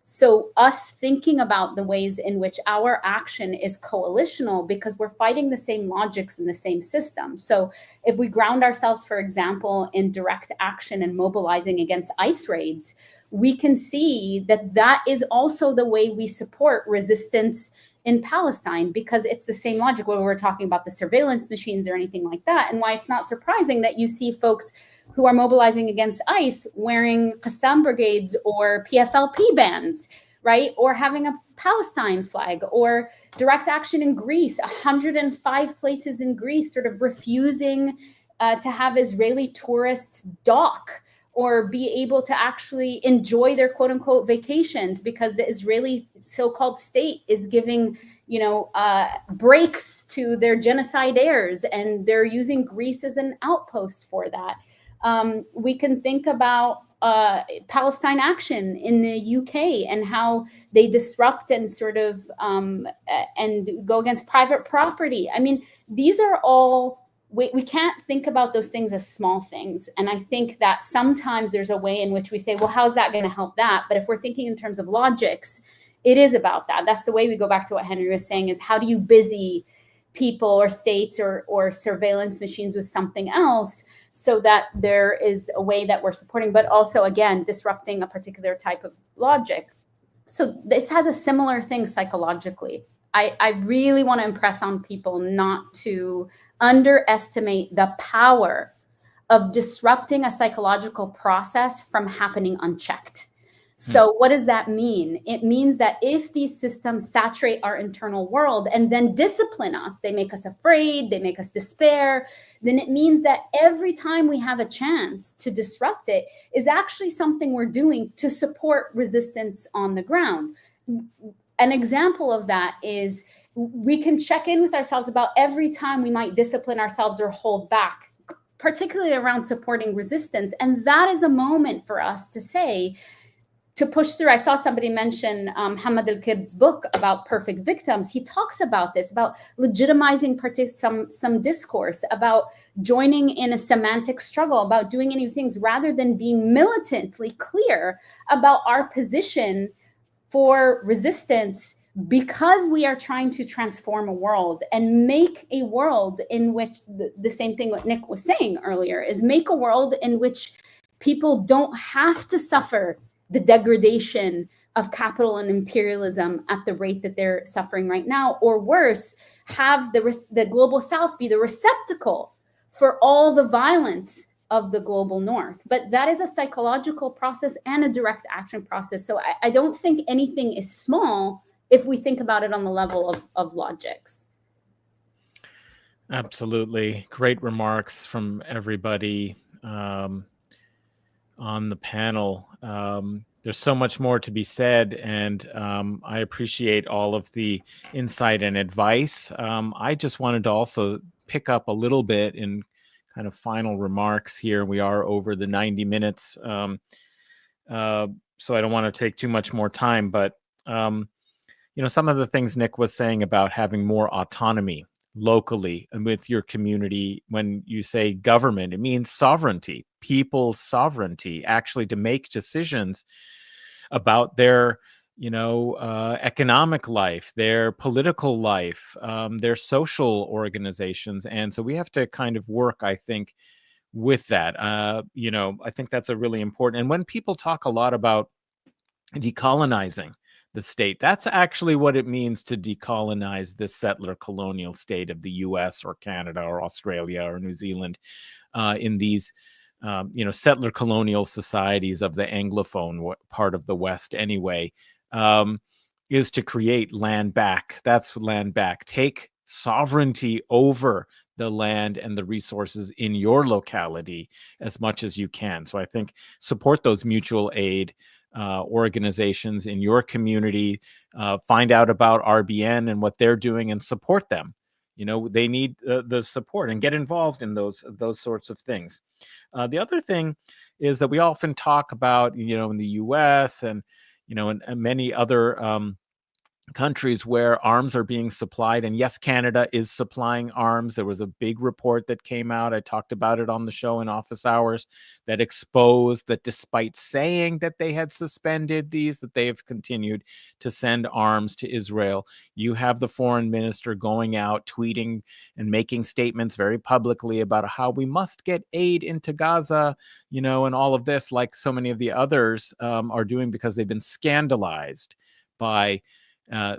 So us thinking about the ways in which our action is coalitional, because we're fighting the same logics in the same system. So if we ground ourselves, for example, in direct action and mobilizing against ICE raids, we can see that that is also the way we support resistance in Palestine, because it's the same logic when we're talking about the surveillance machines or anything like that. And why it's not surprising that you see folks who are mobilizing against ICE wearing Qassam brigades or PFLP bands, right? Or having a Palestine flag, or direct action in Greece, 105 places in Greece sort of refusing to have Israeli tourists dock or be able to actually enjoy their quote unquote vacations, because the Israeli so-called state is giving, you know, breaks to their genocidaires, and they're using Greece as an outpost for that. We can think about Palestine Action in the UK and how they disrupt and sort of and go against private property. I mean, these are all, we can't think about those things as small things. And I think that sometimes there's a way in which we say, well, how's that going to help that? But if we're thinking in terms of logics, it is about that. That's the way we go back to what Henry was saying, is how do you busy people or states or surveillance machines with something else, so that there is a way that we're supporting, but also, again, disrupting a particular type of logic. So this has a similar thing psychologically. I really want to impress on people not to underestimate the power of disrupting a psychological process from happening unchecked. So what does that mean? It means that if these systems saturate our internal world and then discipline us, they make us afraid, they make us despair, then it means that every time we have a chance to disrupt it is actually something we're doing to support resistance on the ground. An example of that is we can check in with ourselves about every time we might discipline ourselves or hold back, particularly around supporting resistance. And that is a moment for us to say, to push through. I saw somebody mention Hamad al-Kib's book about perfect victims. He talks about this, about legitimizing some discourse, about joining in a semantic struggle, about doing any things rather than being militantly clear about our position for resistance, because we are trying to transform a world and make a world in which the same thing what Nick was saying earlier is make a world in which people don't have to suffer the degradation of capital and imperialism at the rate that they're suffering right now, or worse, have the global south be the receptacle for all the violence of the global north. But that is a psychological process and a direct action process. So I don't think anything is small if we think about it on the level of logics. Absolutely. Great remarks from everybody on the panel. There's so much more to be said, and I appreciate all of the insight and advice. I just wanted to also pick up a little bit in kind of final remarks here. We are over the 90 minutes, so I don't want to take too much more time, but some of the things Nick was saying about having more autonomy locally and with your community. When you say government, it means sovereignty, people's sovereignty, actually to make decisions about their economic life, their political life, their social organizations. And so we have to kind of work, I think, with that. I think that's a really important. And when people talk a lot about decolonizing the state, that's actually what it means to decolonize the settler colonial state of the US or Canada or Australia or New Zealand, in these settler colonial societies of the Anglophone part of the West anyway, is to create land back. That's land back. Take sovereignty over the land and the resources in your locality as much as you can. So I think support those mutual aid organizations in your community, find out about RBN and what they're doing and support them. They need the support, and get involved in those sorts of things. The other thing is that we often talk about, in the US and, and many other countries where arms are being supplied. And yes, Canada is supplying arms. There was a big report that came out. I talked about it on the show in office hours, that exposed that despite saying that they had suspended these, that they have continued to send arms to Israel. You have the foreign minister going out, tweeting and making statements very publicly about how we must get aid into Gaza, and all of this, like so many of the others are doing, because they've been scandalized by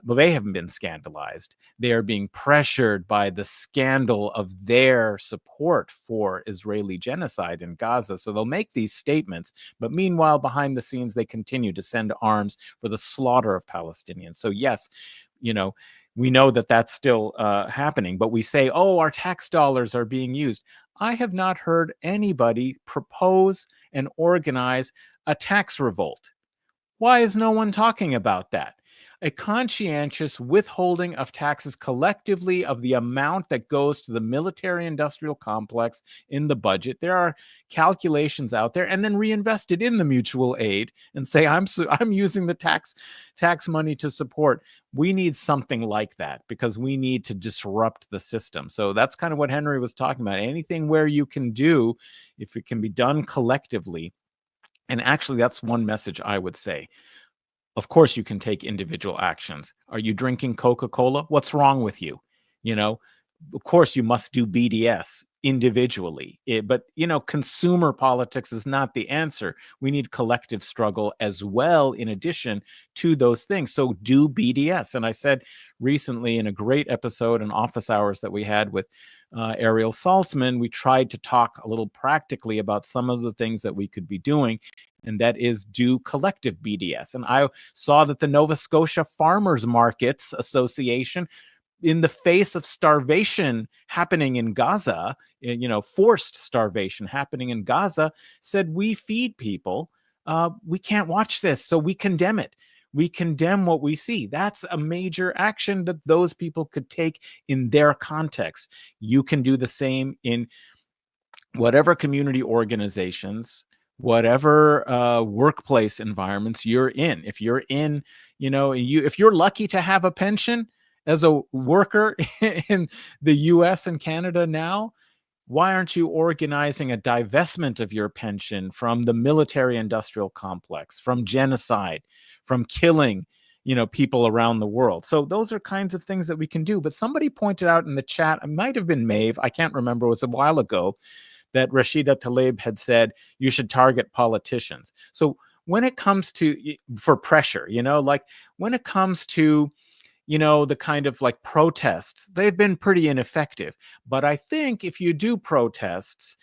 they haven't been scandalized. They are being pressured by the scandal of their support for Israeli genocide in Gaza. So they'll make these statements, but meanwhile, behind the scenes, they continue to send arms for the slaughter of Palestinians. So yes, we know that that's still happening, but we say, oh, our tax dollars are being used. I have not heard anybody propose and organize a tax revolt. Why is no one talking about that? A conscientious withholding of taxes collectively of the amount that goes to the military-industrial complex in the budget. There are calculations out there, and then reinvested in the mutual aid and say, I'm using the tax money to support. We need something like that, because we need to disrupt the system. So that's kind of what Henry was talking about. Anything where you can do, if it can be done collectively. And actually, that's one message I would say. Of course, you can take individual actions. Are you drinking Coca-Cola? What's wrong with you? Of course, you must do BDS individually. But consumer politics is not the answer. We need collective struggle as well, in addition to those things. So do BDS. And I said recently in a great episode in office hours that we had with Ariel Saltzman, we tried to talk a little practically about some of the things that we could be doing. And that is do collective BDS. And I saw that the Nova Scotia Farmers Markets Association, in the face of starvation happening in Gaza, forced starvation happening in Gaza, said, we feed people. We can't watch this, so we condemn it. We condemn what we see. That's a major action that those people could take in their context. You can do the same in whatever community organizations, whatever workplace environments you're in. If you're in, if you're lucky to have a pension as a worker in the US and Canada now, why aren't you organizing a divestment of your pension from the military industrial complex, from genocide, from killing, people around the world? So those are kinds of things that we can do. But somebody pointed out in the chat, it might have been Maeve, I can't remember, it was a while ago, that Rashida Tlaib had said you should target politicians. So when it comes to, for pressure, like when it comes to, the kind of like protests, they've been pretty ineffective. But I think if you do protests,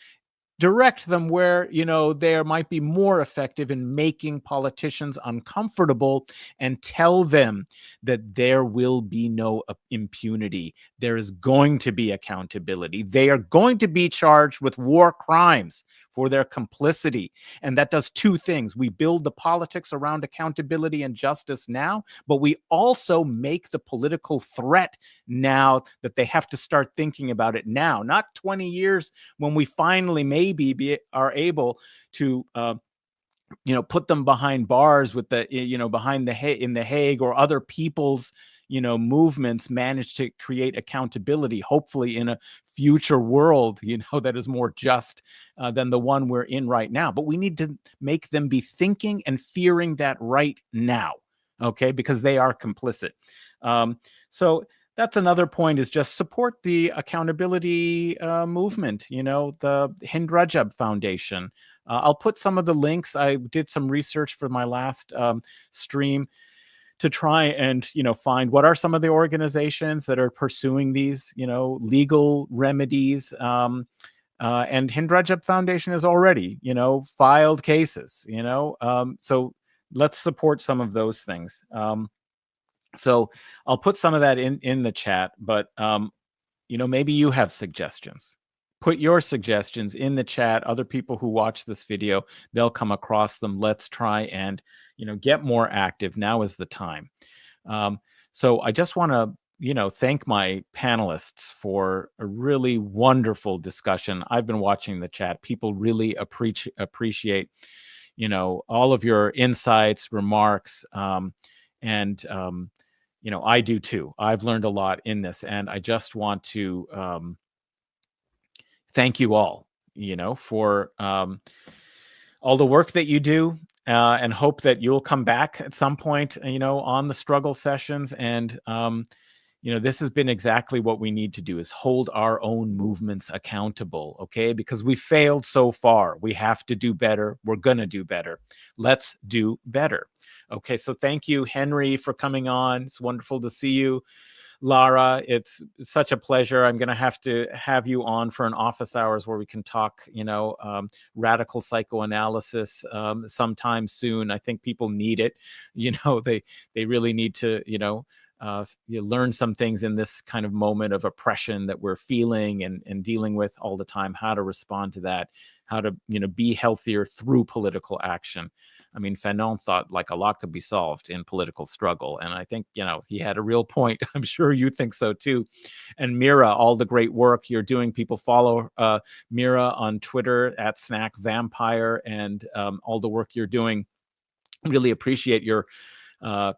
direct them where they might be more effective in making politicians uncomfortable, and tell them that there will be no impunity. There is going to be accountability. They are going to be charged with war crimes for their complicity. And that does two things. We build the politics around accountability and justice now, but we also make the political threat now, that they have to start thinking about it now, not 20 years when we finally maybe are able to put them behind bars with the behind the in the Hague, or other people's movements manage to create accountability, hopefully in a future world that is more just than the one we're in right now. But we need to make them be thinking and fearing that right now, okay, because they are complicit. So that's another point, is just support the accountability movement, the Hind Rajab Foundation. I'll put some of the links. I did some research for my last stream to try and, find what are some of the organizations that are pursuing these, legal remedies. And Hind Rajab Foundation has already, filed cases, so let's support some of those things. So I'll put some of that in the chat, but, maybe you have suggestions. Put your suggestions in the chat. Other people who watch this video, they'll come across them. Let's try and, get more active. Now is the time. So I just want to, thank my panelists for a really wonderful discussion. I've been watching the chat. People really appreciate, all of your insights, remarks, and I do too. I've learned a lot in this, and I just want to thank you all, for all the work that you do, and hope that you'll come back at some point, on the struggle sessions. And, this has been exactly what we need to do, is hold our own movements accountable, okay? Because we failed so far. We have to do better. We're going to do better. Let's do better. Okay, so thank you, Henry, for coming on. It's wonderful to see you. Lara, it's such a pleasure. I'm going to have you on for an office hours where we can talk, radical psychoanalysis sometime soon. I think people need it. They really need to, you learn some things in this kind of moment of oppression that we're feeling and dealing with all the time, how to respond to that, how to, be healthier through political action. I mean, Fanon thought like a lot could be solved in political struggle. And I think, he had a real point. I'm sure you think so too. And Mirah, all the great work you're doing. People follow Mirah on Twitter at Snack Vampire, and all the work you're doing. Really appreciate your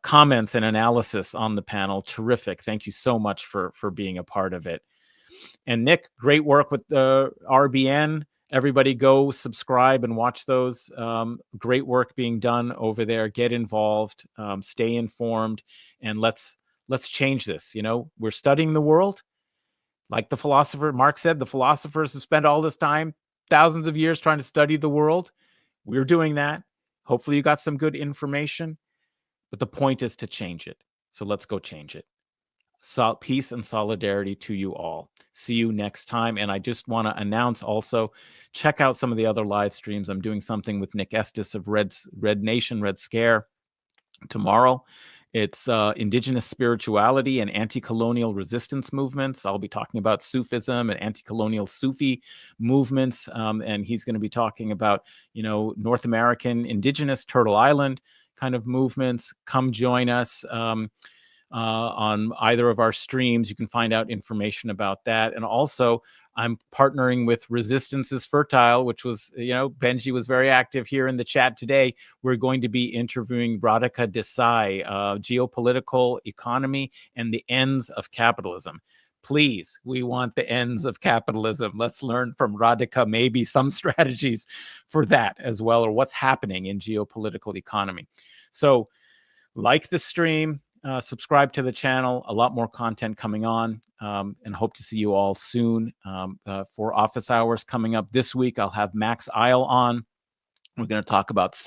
comments and analysis on the panel. Terrific. Thank you so much for being a part of it. And Nick, great work with the RBN. Everybody go subscribe and watch those. Great work being done over there. Get involved, stay informed, and let's change this. We're studying the world. Like the philosopher Marx said, the philosophers have spent all this time, thousands of years, trying to study the world. We're doing that. Hopefully you got some good information, but the point is to change it. So let's go change it. So peace and solidarity to you all. See you next time. And I just want to announce also, check out some of the other live streams. I'm doing something with Nick Estes of Red Nation, Red Scare tomorrow. It's indigenous spirituality and anti-colonial resistance movements. I'll be talking about Sufism and anti-colonial Sufi movements. And he's going to be talking about, North American indigenous Turtle Island kind of movements. Come join us. On either of our streams. You can find out information about that. And also I'm partnering with Resistance is Fertile, which was, Benji was very active here in the chat today. We're going to be interviewing Radhika Desai, geopolitical economy and the ends of capitalism. Please, we want the ends of capitalism. Let's learn from Radhika maybe some strategies for that as well, or what's happening in geopolitical economy. So like the stream, subscribe to the channel, a lot more content coming on, and hope to see you all soon for office hours coming up this week. I'll have Max Isle on. We're going to talk about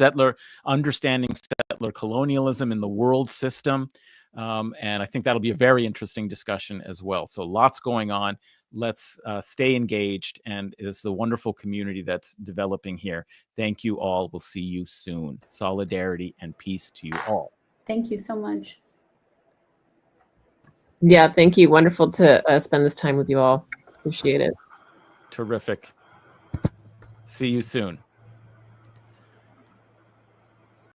understanding settler colonialism in the world system. And I think that'll be a very interesting discussion as well. So lots going on. Let's stay engaged. And it's a wonderful community that's developing here. Thank you all. We'll see you soon. Solidarity and peace to you all. Thank you so much. Yeah, thank you. Wonderful to spend this time with you all. Appreciate it. Terrific. See you soon.